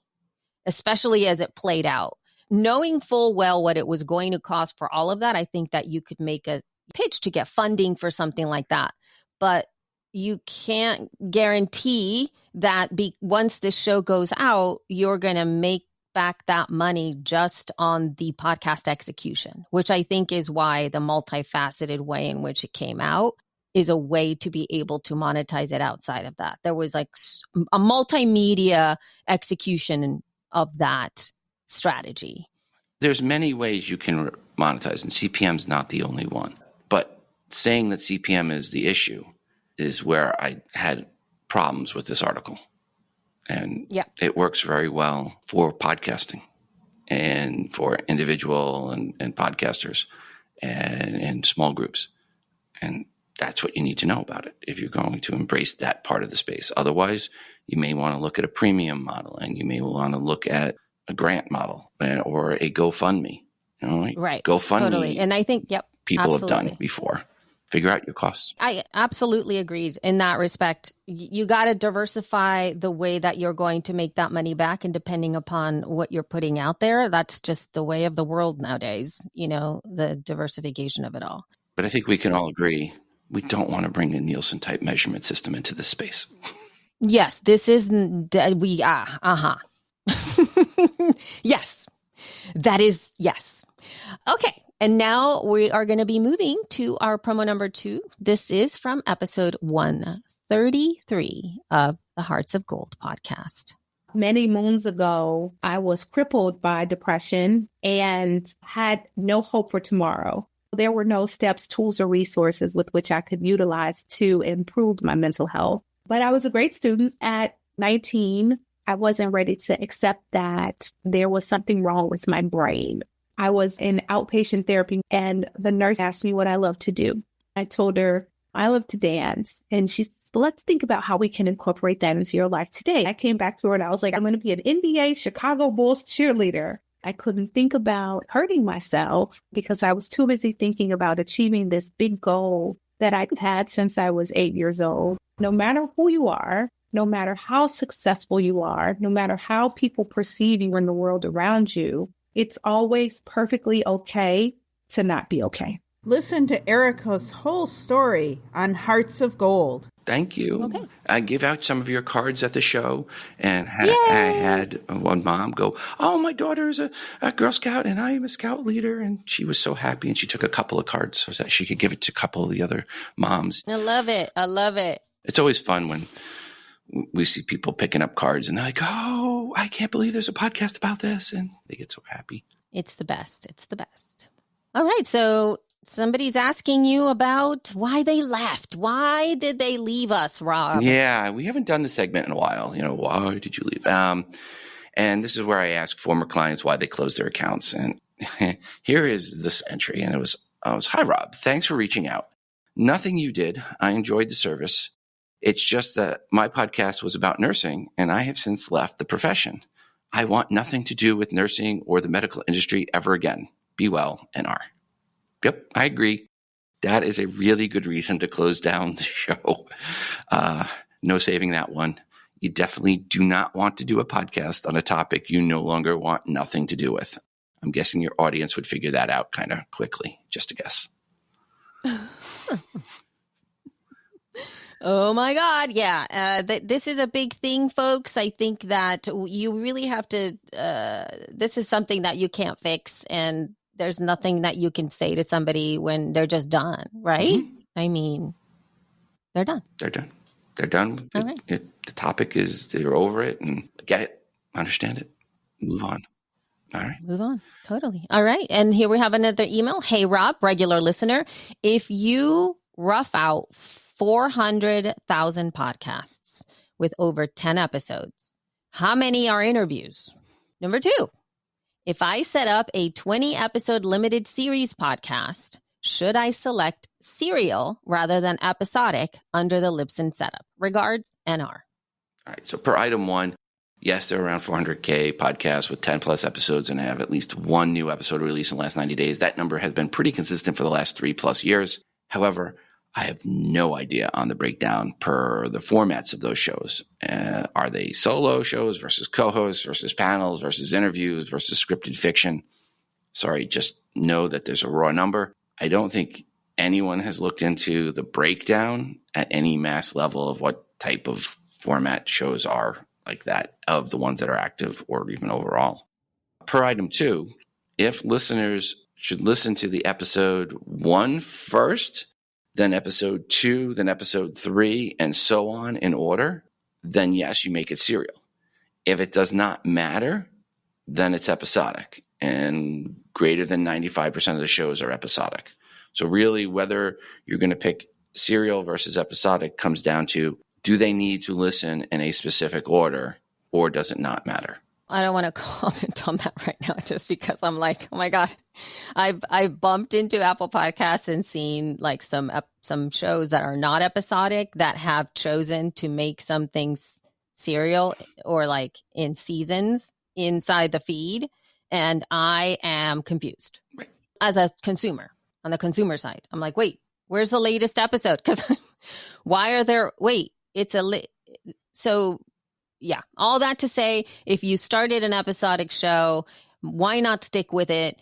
especially as it played out. Knowing full well what it was going to cost for all of that, I think that you could make a pitch to get funding for something like that. But you can't guarantee that once this show goes out, you're going to make back that money just on the podcast execution, which I think is why the multifaceted way in which it came out is a way to be able to monetize it outside of that. There was like a multimedia execution of that strategy. There's many ways you can monetize, and CPM is not the only one. But saying that CPM is the issue is where I had problems with this article. And it works very well for podcasting and for individual and podcasters and small groups. And that's what you need to know about it if you're going to embrace that part of the space. Otherwise, you may want to look at a premium model, and you may want to look at a grant model or a GoFundMe. Right. GoFundMe. Totally. And I think, people absolutely have done before. Figure out your costs. I absolutely agreed in that respect. You got to diversify the way that you're going to make that money back, and depending upon what you're putting out there, that's just the way of the world nowadays, the diversification of it all. But I think we can all agree we don't want to bring a Nielsen type measurement system into this space. Yes, this is yes, that is yes. Okay. And now we are going to be moving to our promo number 2. This is from episode 133 of the Hearts of Gold podcast. Many moons ago, I was crippled by depression and had no hope for tomorrow. There were no steps, tools, or resources with which I could utilize to improve my mental health. But I was a great student. At 19, I wasn't ready to accept that there was something wrong with my brain. I was in outpatient therapy, and the nurse asked me what I love to do. I told her I love to dance. And she said, let's think about how we can incorporate that into your life today. I came back to her and I was like, I'm going to be an NBA Chicago Bulls cheerleader. I couldn't think about hurting myself because I was too busy thinking about achieving this big goal that I've had since I was 8 years old. No matter who you are, no matter how successful you are, no matter how people perceive you in the world around you, it's always perfectly okay to not be okay. Listen to Erica's whole story on Hearts of Gold. Thank you. Okay. I give out some of your cards at the show, and I had one mom go, "Oh, my daughter is a Girl Scout, and I am a Scout leader," and she was so happy, and she took a couple of cards so that she could give it to a couple of the other moms. I love it. I love it. It's always fun when we see people picking up cards, and they're like, "Oh, I can't believe there's a podcast about this," and they get so happy. It's the best. It's the best. All right, so somebody's asking you about why they left. Why did they leave us, Rob? Yeah, we haven't done the segment in a while. Why did you leave? And this is where I ask former clients why they closed their accounts. And here is this entry. And it was, "Hi, Rob. Thanks for reaching out. Nothing you did. I enjoyed the service. It's just that my podcast was about nursing, and I have since left the profession. I want nothing to do with nursing or the medical industry ever again. Be well, NR." Yep, I agree. That is a really good reason to close down the show. No saving that one. You definitely do not want to do a podcast on a topic you no longer want nothing to do with. I'm guessing your audience would figure that out kind of quickly. Just a guess. Oh my God. Yeah. This is a big thing, folks. I think that you really have to, this is something that you can't fix, and there's nothing that you can say to somebody when they're just done, right? Mm-hmm. I mean, they're done. They're done. They're done. All right. The topic is they're over it and get it, understand it, move on. All right. Move on. Totally. All right. And here we have another email. "Hey, Rob, regular listener. If you rough out 400,000 podcasts with over 10 episodes, how many are interviews? Number 2, if I set up a 20-episode limited series podcast, should I select serial rather than episodic under the Libsyn setup? Regards, NR." All right. So per item 1, yes, there are around 400K podcasts with 10 plus episodes and have at least one new episode released in the last 90 days. That number has been pretty consistent for the last 3+ years. However, I have no idea on the breakdown per the formats of those shows. Are they solo shows versus co-hosts versus panels versus interviews versus scripted fiction? Sorry, just know that there's a raw number. I don't think anyone has looked into the breakdown at any mass level of what type of format shows are like that, of the ones that are active or even overall. Per item 2, if listeners should listen to the episode 1 first, then episode 2, then episode 3, and so on in order, then yes, you make it serial. If it does not matter, then it's episodic. And greater than 95% of the shows are episodic. So really, whether you're going to pick serial versus episodic comes down to, do they need to listen in a specific order, or does it not matter? I don't want to comment on that right now, just because I'm like, oh my God, I've bumped into Apple Podcasts and seen like some shows that are not episodic that have chosen to make some things serial or like in seasons inside the feed. And I am confused as a consumer on the consumer side. I'm like, wait, where's the latest episode? Because why are there, so yeah, all that to say, if you started an episodic show, why not stick with it?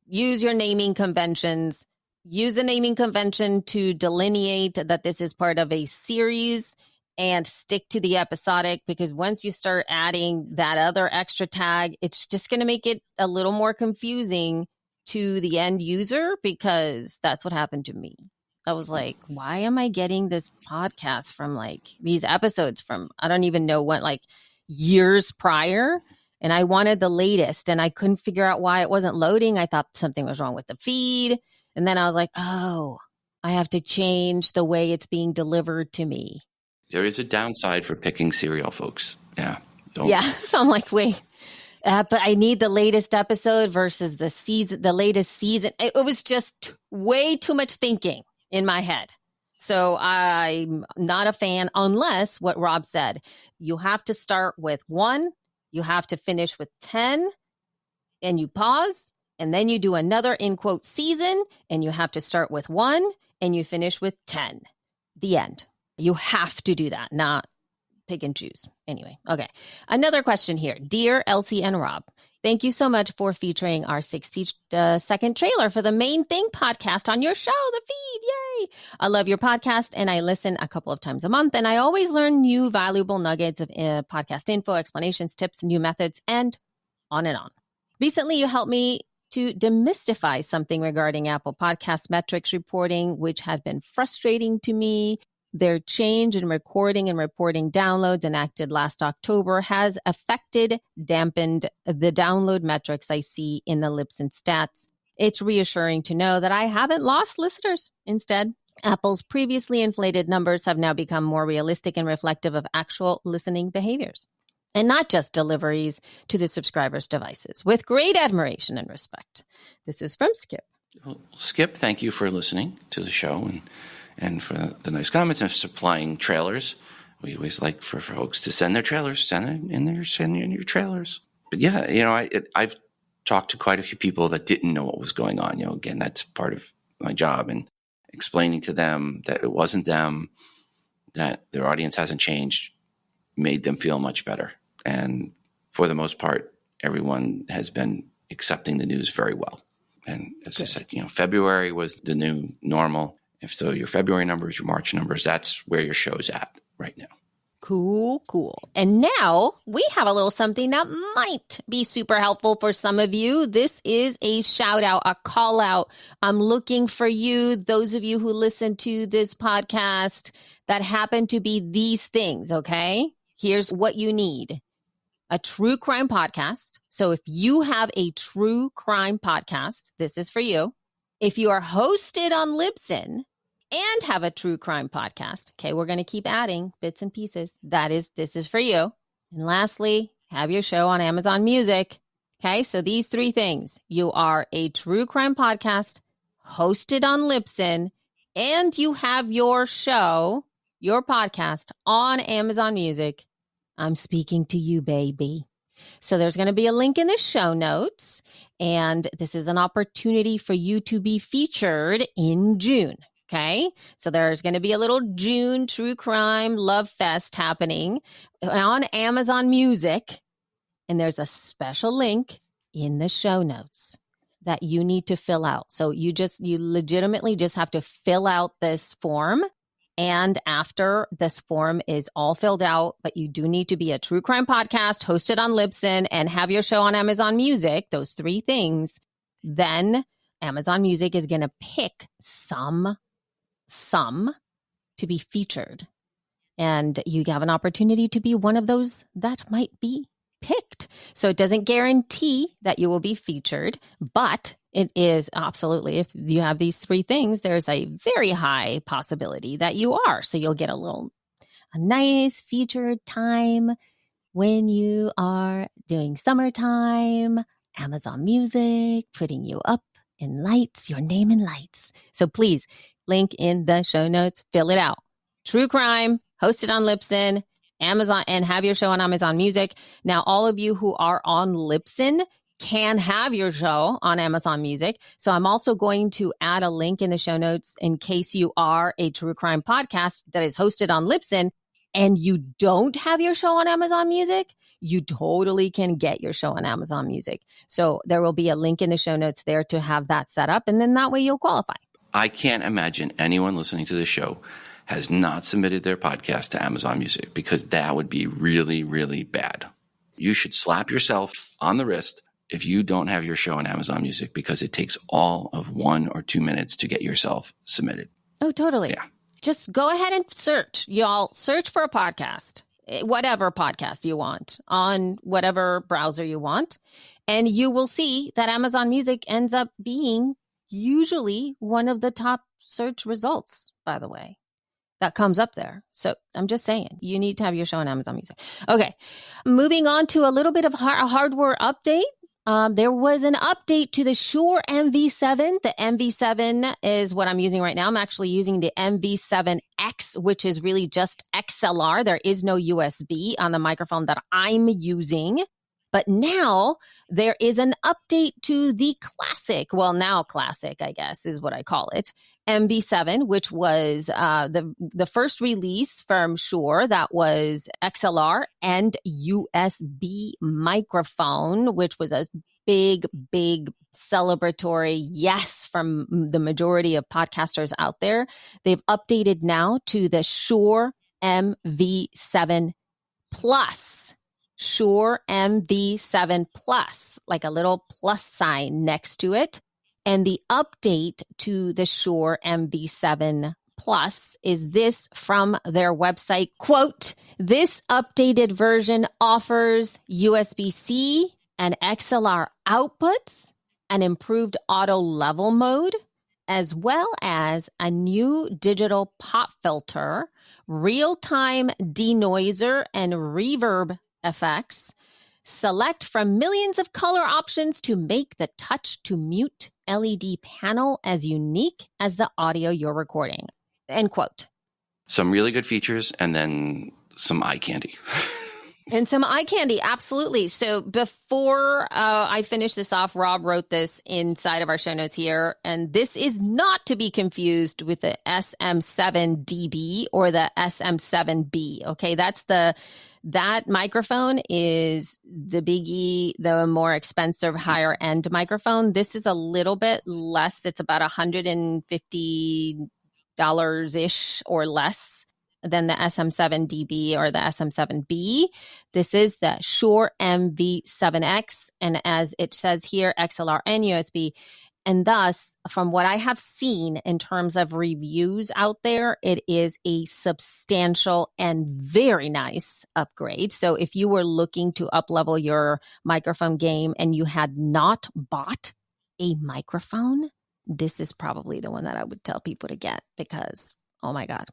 Use your naming conventions. Use the naming convention to delineate that this is part of a series, and stick to the episodic, because once you start adding that other extra tag, it's just going to make it a little more confusing to the end user, because that's what happened to me. I was like, why am I getting this podcast from like these episodes from, I don't even know what, like years prior. And I wanted the latest and I couldn't figure out why it wasn't loading. I thought something was wrong with the feed. And then I was like, oh, I have to change the way it's being delivered to me. There is a downside for picking serial, folks. Yeah. Yeah. So I'm like, wait, but I need the latest episode versus the latest season. It was just way too much thinking in my head. So I'm not a fan unless what Rob said. You have to start with 1, you have to finish with 10, and you pause, and then you do another in quote season, and you have to start with 1 and you finish with 10. The end. You have to do that, not pick and choose. Anyway, okay. Another question here. Dear Elsie and Rob, thank you so much for featuring our 60-second trailer for the Main Thing podcast on your show, The Feed. Yay! I love your podcast, and I listen a couple of times a month, and I always learn new valuable nuggets of podcast info, explanations, tips, new methods, and on and on. Recently, you helped me to demystify something regarding Apple Podcast metrics reporting, which had been frustrating to me. Their change in recording and reporting downloads enacted last October has dampened the download metrics I see in the Libsyn stats. It's reassuring to know that I haven't lost listeners. Instead, Apple's previously inflated numbers have now become more realistic and reflective of actual listening behaviors, and not just deliveries to the subscribers' devices. With great admiration and respect. This is from Skip. Well, Skip, thank you for listening to the show and for the nice comments and supplying trailers. We always like for folks to send their trailers, send in your trailers. But yeah, I've talked to quite a few people that didn't know what was going on. Again, that's part of my job, and explaining to them that it wasn't them, that their audience hasn't changed, made them feel much better. And for the most part, everyone has been accepting the news very well. And as I said, February was the new normal. If so, your February numbers, your March numbers, that's where your show's at right now. Cool. And now we have a little something that might be super helpful for some of you. This is a shout out, a call out. I'm looking for you, those of you who listen to this podcast that happen to be these things, okay? Here's what you need. A true crime podcast. So if you have a true crime podcast, this is for you. If you are hosted on Libsyn and have a true crime podcast, okay, we're going to keep adding bits and pieces. This is for you. And lastly, have your show on Amazon Music. Okay, so these 3 things. You are a true crime podcast, hosted on Libsyn, and you have your show, your podcast on Amazon Music. I'm speaking to you, baby. So there's going to be a link in the show notes, and this is an opportunity for you to be featured in June. Okay, so there's going to be a little June True Crime Love Fest happening on Amazon Music, and there's a special link in the show notes that you need to fill out. So you legitimately just have to fill out this form. And after this form is all filled out, but you do need to be a true crime podcast hosted on Libsyn and have your show on Amazon Music, those 3 things, then Amazon Music is going to pick some to be featured. And you have an opportunity to be one of those that might be picked. So it doesn't guarantee that you will be featured, but it is absolutely, if you have these 3 things, there's a very high possibility that you are. So you'll get a nice featured time when you are doing summertime, Amazon Music, putting you up in lights, your name in lights. So please, link in the show notes, fill it out. True crime, hosted on Libsyn, Amazon, and have your show on Amazon Music. Now, all of you who are on Libsyn can have your show on Amazon Music. So I'm also going to add a link in the show notes in case you are a true crime podcast that is hosted on Libsyn and you don't have your show on Amazon Music. You totally can get your show on Amazon Music. So there will be a link in the show notes there to have that set up. And then that way you'll qualify. I can't imagine anyone listening to this show has not submitted their podcast to Amazon Music, because that would be really, really bad. You should slap yourself on the wrist if you don't have your show on Amazon Music, because it takes all of 1 or 2 minutes to get yourself submitted. Oh, totally. Yeah. Just go ahead and search. Y'all search for a podcast, whatever podcast you want on whatever browser you want. And you will see that Amazon Music ends up being usually one of the top search results, by the way, that comes up there. So I'm just saying, you need to have your show on Amazon Music. Okay, moving on to a little bit of a hardware update. There was an update to the Shure MV7. The MV7 is what I'm using right now. I'm actually using the MV7X, which is really just XLR. There is no USB on the microphone that I'm using. But now there is an update to the classic, well, now classic, I guess, is what I call it, MV7, which was the first release from Shure that was XLR and USB microphone, which was a big celebratory yes from the majority of podcasters out there. They've updated now to the Shure MV7 Plus. Shure MV7 Plus, like a little plus sign next to it. And the update to the Shure MV7 Plus is this from their website. Quote, this updated version offers USB-C and XLR outputs, an improved auto level mode, as well as a new digital pop filter, real-time denoiser and reverb effects. Select from millions of color options to make the touch to mute LED panel as unique as the audio you're recording. End quote. Some really good features and then some eye candy. And some eye candy, absolutely. So before I finish this off, Rob wrote this inside of our show notes here, and this is not to be confused with the SM7DB or the SM7B. Okay, that microphone is the biggie, the more expensive, higher end microphone. This is a little bit less. It's about $150-ish or less than the SM7DB or the SM7B. This is the Shure MV7X. And as it says here, XLR and USB. And thus, from what I have seen in terms of reviews out there, it is a substantial and very nice upgrade. So if you were looking to up-level your microphone game and you had not bought a microphone, this is probably the one that I would tell people to get because, oh my God.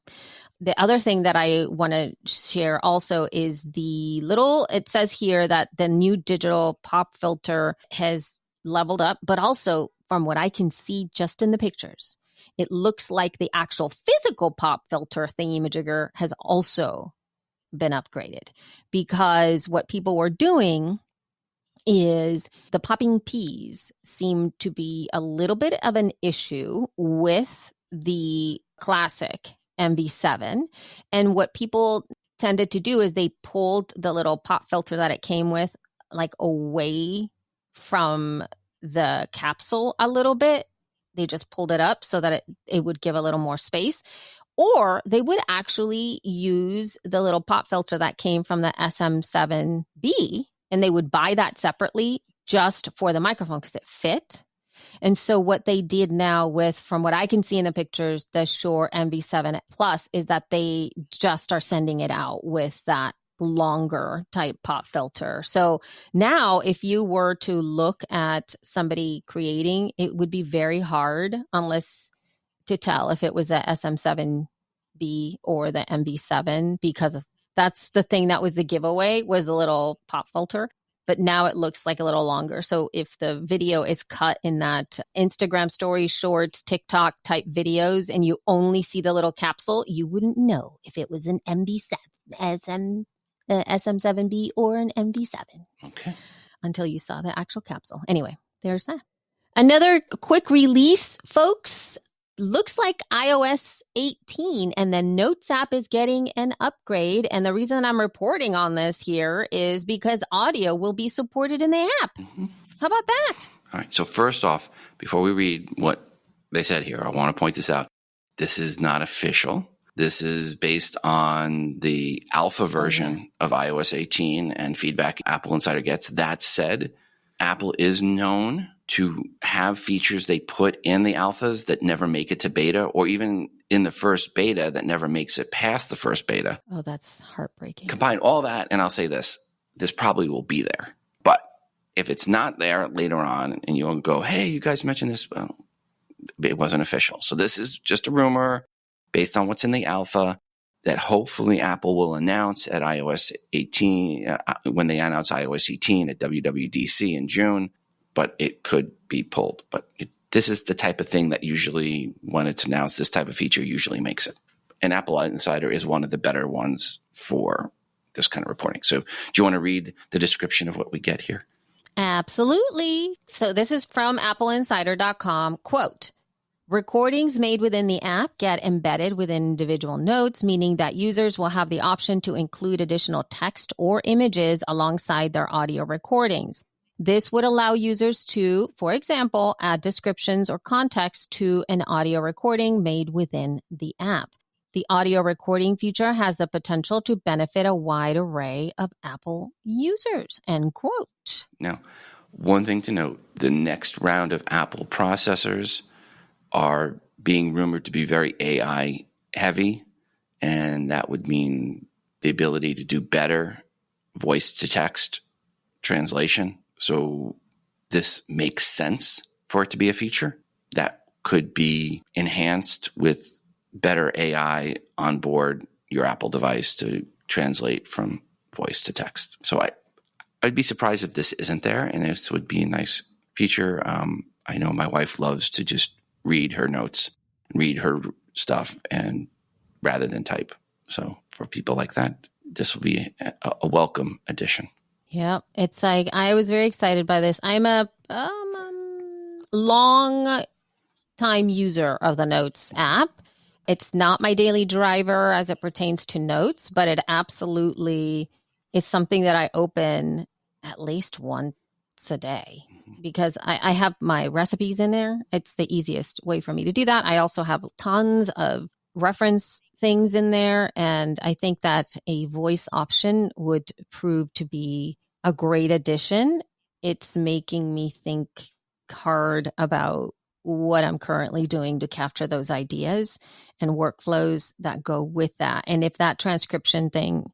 The other thing that I want to share also is it says here that the new digital pop filter has leveled up, but also from what I can see just in the pictures, it looks like the actual physical pop filter thingy-majigger has also been upgraded, because what people were doing is the popping peas seem to be a little bit of an issue with the classic MV7. And what people tended to do is they pulled the little pop filter that it came with like away from the capsule a little bit. They just pulled it up so that it would give a little more space. Or they would actually use the little pop filter that came from the SM7B, and they would buy that separately just for the microphone because it fit. And so what they did now from what I can see in the pictures, the Shure MV7 Plus, is that they just are sending it out with that longer type pop filter. So now if you were to look at somebody creating, it would be very hard to tell if it was the SM7B or the MV7, because that's the thing that was the giveaway, was the little pop filter. But now it looks like a little longer. So if the video is cut in that Instagram story, shorts, TikTok type videos, and you only see the little capsule, you wouldn't know if it was an SM7B or an MV7. Okay. Until you saw the actual capsule. Anyway, there's that. Another quick release, folks. Looks like iOS 18 and the Notes app is getting an upgrade. And the reason I'm reporting on this here is because audio will be supported in the app. Mm-hmm. How about that? All right. So first off, before we read what they said here, I want to point this out. This is not official. This is based on the alpha version of iOS 18 and feedback Apple Insider gets. That said, Apple is known to have features they put in the alphas that never make it to beta, or even in the first beta that never makes it past the first beta. Oh, that's heartbreaking. Combine all that, and I'll say this probably will be there. But if it's not there later on and you'll go, hey, you guys mentioned this, well, it wasn't official. So this is just a rumor based on what's in the alpha that hopefully Apple will announce at iOS 18, when they announce iOS 18 at WWDC in June. but it could be pulled. But this is the type of thing that usually, when it's announced, this type of feature usually makes it. And Apple Insider is one of the better ones for this kind of reporting. So do you want to read the description of what we get here? Absolutely. So this is from appleinsider.com. Quote, recordings made within the app get embedded within individual notes, meaning that users will have the option to include additional text or images alongside their audio recordings. This would allow users to, for example, add descriptions or context to an audio recording made within the app. The audio recording feature has the potential to benefit a wide array of Apple users, end quote. Now, one thing to note, the next round of Apple processors are being rumored to be very AI heavy, and that would mean the ability to do better voice to text translation. So this makes sense for it to be a feature that could be enhanced with better AI on board your Apple device to translate from voice to text. So I'd be surprised if this isn't there, and this would be a nice feature. I know my wife loves to just read her notes, read her stuff, and rather than type. So for people like that, this will be a welcome addition. Yeah, it's like I was very excited by this. I'm a long time user of the Notes app. It's not my daily driver as it pertains to notes, but it absolutely is something that I open at least once a day because I have my recipes in there. It's the easiest way for me to do that. I also have tons of reference things in there, and I think that a voice option would prove to be a great addition. It's making me think hard about what I'm currently doing to capture those ideas and workflows that go with that. And if that transcription thing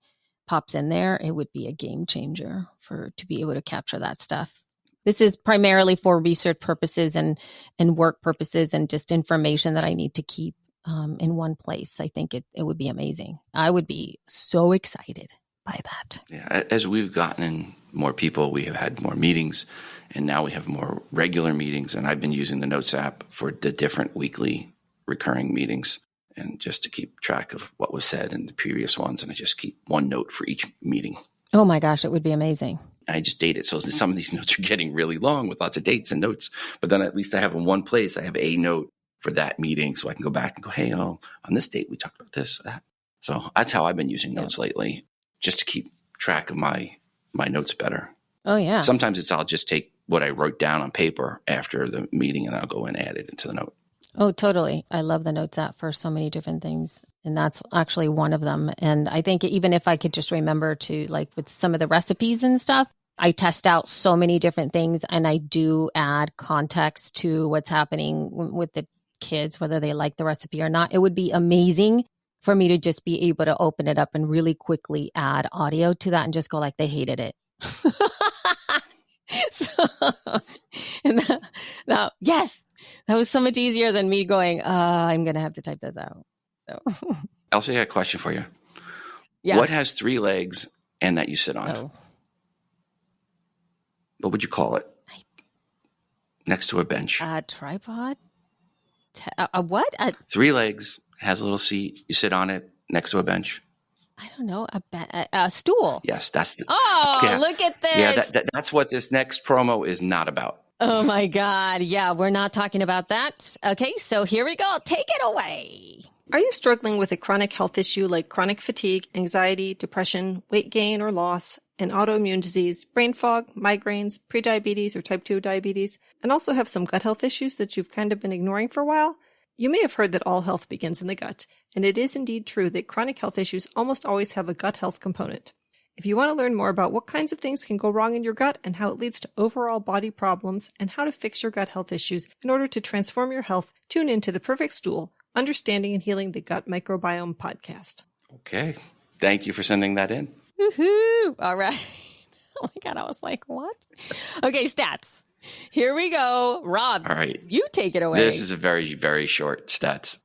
pops in there, it would be a game changer to be able to capture that stuff. This is primarily for research purposes and work purposes and just information that I need to keep in one place. I think it would be amazing. I would be so excited by that. Yeah, as we've gotten in more people, we have had more meetings, and now we have more regular meetings. And I've been using the Notes app for the different weekly recurring meetings, and just to keep track of what was said in the previous ones. And I just keep one note for each meeting. Oh my gosh, it would be amazing. I just date it. So some of these notes are getting really long with lots of dates and notes, but then at least I have in one place, I have a note for that meeting. So I can go back and go, hey, on this date, we talked about this or that. So that's how I've been using notes lately, just to keep track of my notes better. Oh, yeah. Sometimes I'll just take what I wrote down on paper after the meeting, and then I'll go and add it into the note. Oh, totally. I love the Notes app for so many different things. And that's actually one of them. And I think even if I could just remember to, like with some of the recipes and stuff, I test out so many different things, and I do add context to what's happening with the kids, whether they like the recipe or not. It would be amazing for me to just be able to open it up and really quickly add audio to that and just go like, they hated it. Yes, that was so much easier than me going, I'm going to have to type this out. So, Elsie, I got a question for you. Yeah. What has 3 legs and that you sit on? Oh. What would you call it? Next to a bench. A tripod? A what? 3 legs, has a little seat. You sit on it next to a bench. I don't know. A stool. Yes, that's the. Oh, yeah. Look at this. Yeah, that's what this next promo is not about. Oh my God. Yeah, we're not talking about that. Okay, so here we go. Take it away. Are you struggling with a chronic health issue like chronic fatigue, anxiety, depression, weight gain or loss, an autoimmune disease, brain fog, migraines, prediabetes or type 2 diabetes, and also have some gut health issues that you've kind of been ignoring for a while? You may have heard that all health begins in the gut, and it is indeed true that chronic health issues almost always have a gut health component. If you want to learn more about what kinds of things can go wrong in your gut and how it leads to overall body problems and how to fix your gut health issues in order to transform your health, tune in to The Perfect Stool, Understanding and Healing the Gut Microbiome podcast. Okay. Thank you for sending that in. Woohoo! All right. Oh my God, I was like, what? Okay, stats. Here we go. Rob, all right. You take it away. This is a very, very short stats.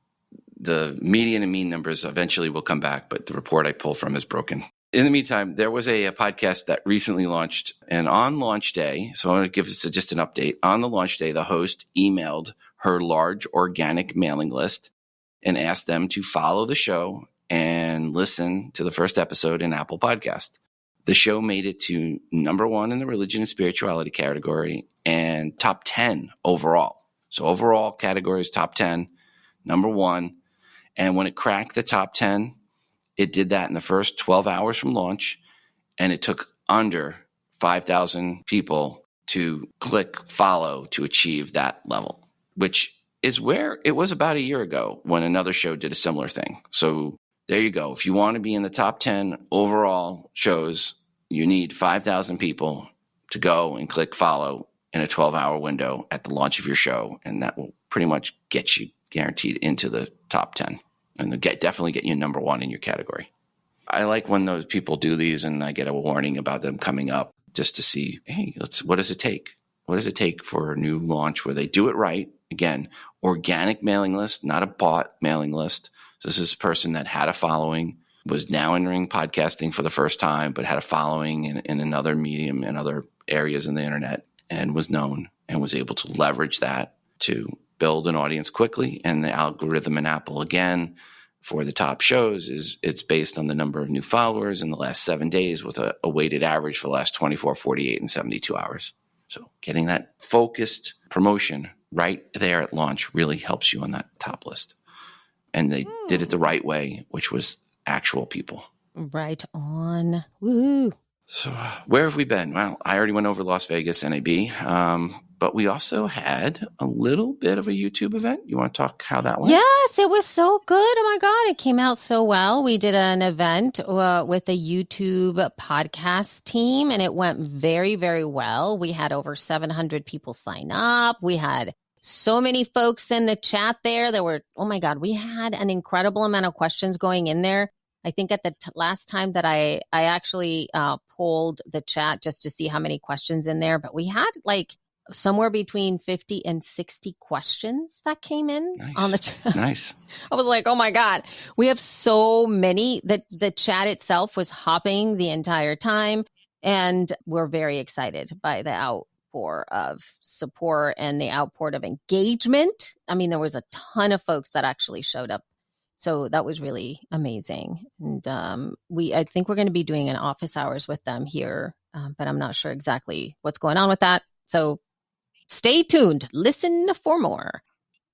The median and mean numbers eventually will come back, but the report I pull from is broken. In the meantime, there was a podcast that recently launched, and on launch day, so I want to give us just an update. On the launch day, the host emailed her large organic mailing list and asked them to follow the show and listen to the first episode in Apple Podcast. The show made it to number 1 in the religion and spirituality category and top 10 overall. So overall categories, top 10, number 1. And when it cracked the top 10, it did that in the first 12 hours from launch, and it took under 5,000 people to click follow to achieve that level, which is where it was about a year ago when another show did a similar thing. So there you go. If you want to be in the top 10 overall shows, you need 5,000 people to go and click follow in a 12-hour window at the launch of your show, and that will pretty much get you guaranteed into the top 10. And definitely get you number 1 in your category. I like when those people do these and I get a warning about them coming up just to see, hey, what does it take? What does it take for a new launch where they do it right? Again, organic mailing list, not a bot mailing list. So this is a person that had a following, was now entering podcasting for the first time, but had a following in another medium and other areas in the internet and was known and was able to leverage that to build an audience quickly. And the algorithm in Apple, again, for the top shows is it's based on the number of new followers in the last 7 days with a weighted average for the last 24, 48, and 72 hours. So getting that focused promotion right there at launch really helps you on that top list. And they did it the right way, which was actual people. Right on. Woo. So where have we been? Well, I already went over Las Vegas NAB, but we also had a little bit of a YouTube event. You want to talk how that went? Yes, it was so good. Oh my God, it came out so well. We did an event with a YouTube podcast team, and it went very, very well. We had over 700 people sign up. We had so many folks in the chat there. There were, oh my God, we had an incredible amount of questions going in there. I think at the last time that I actually polled the chat just to see how many questions in there, but we had like somewhere between 50 and 60 questions that came in on the chat. Nice. I was like, oh my God, we have so many. The chat itself was hopping the entire time, and we're very excited by the outpour of support and the outpour of engagement. I mean, there was a ton of folks that actually showed up. So that was really amazing. And I think we're going to be doing an office hours with them here, but I'm not sure exactly what's going on with that. So stay tuned. Listen for more.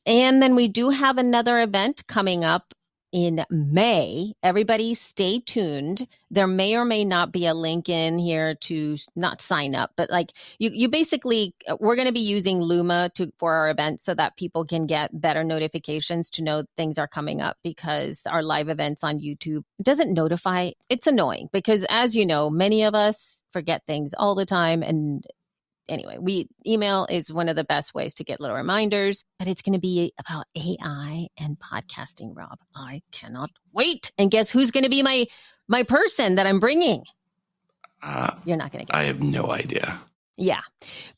And then we do have another event coming up in May. Everybody stay tuned. There may or may not be a link in here to not sign up, but like you basically, we're going to be using Luma for our event so that people can get better notifications to know things are coming up, because our live events on YouTube doesn't notify. It's annoying because, as you know, many of us forget things all the time. And anyway, email is one of the best ways to get little reminders, but it's going to be about AI and podcasting, Rob. I cannot wait. And guess who's going to be my person that I'm bringing? You're not going to get I have no idea. Yeah.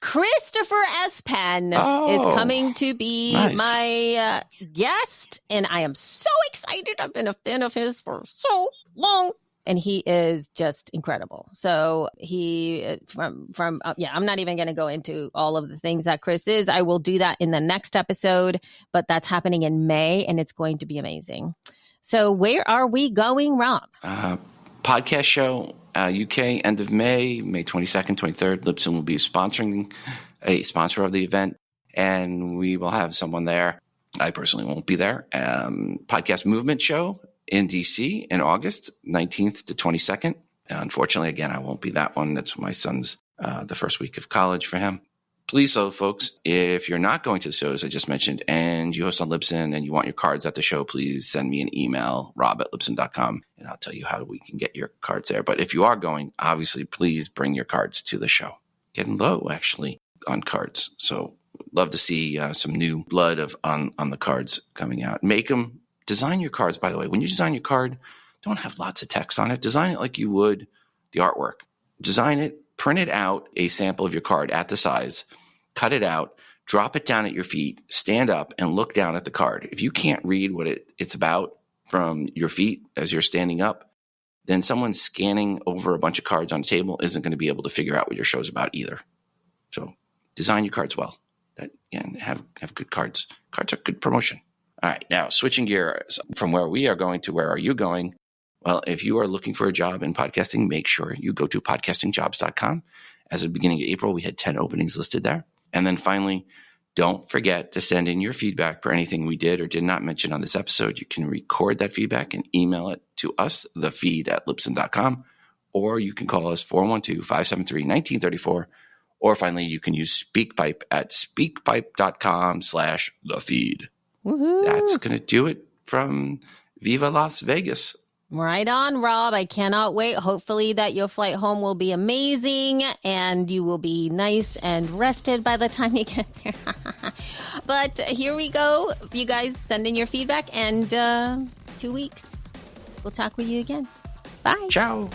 Christopher S. Penn is coming to be my guest, and I am so excited. I've been a fan of his for so long. And he is just incredible. So he I'm not even going to go into all of the things that Chris is. I will do that in the next episode, but that's happening in May, and it's going to be amazing. So where are we going, Rob? Podcast show, UK, end of May 22nd, 23rd. Libsyn will be sponsoring a sponsor of the event, and we will have someone there. I personally won't be there. Podcast Movement Show in DC in August 19th to 22nd. Unfortunately, again, I won't be that one. That's my son's the first week of college for him. Please, so folks, if you're not going to the shows I just mentioned and you host on Libsyn and you want your cards at the show, please send me an email, rob@libsyn.com, and I'll tell you how we can get your cards there. But if you are going, obviously, please bring your cards to the show. Getting low, actually, on cards. So love to see some new blood on the cards coming out. Design your cards, by the way. When you design your card, don't have lots of text on it. Design it like you would the artwork. Design it, print it out, a sample of your card at the size, cut it out, drop it down at your feet, stand up, and look down at the card. If you can't read what it's about from your feet as you're standing up, then someone scanning over a bunch of cards on a table isn't going to be able to figure out what your show's about either. So design your cards well. And have good cards. Cards are good promotion. All right, now switching gears from where we are going to where are you going? Well, if you are looking for a job in podcasting, make sure you go to podcastingjobs.com. As of the beginning of April, we had 10 openings listed there. And then finally, don't forget to send in your feedback for anything we did or did not mention on this episode. You can record that feedback and email it to us, thefeed@libsyn.com, or you can call us 412-573-1934. Or finally, you can use SpeakPipe at speakpipe.com/thefeed. Woohoo! That's going to do it from Viva Las Vegas. Right on, Rob. I cannot wait. Hopefully that your flight home will be amazing and you will be nice and rested by the time you get there. But here we go. You guys send in your feedback and 2 weeks. We'll talk with you again. Bye. Ciao.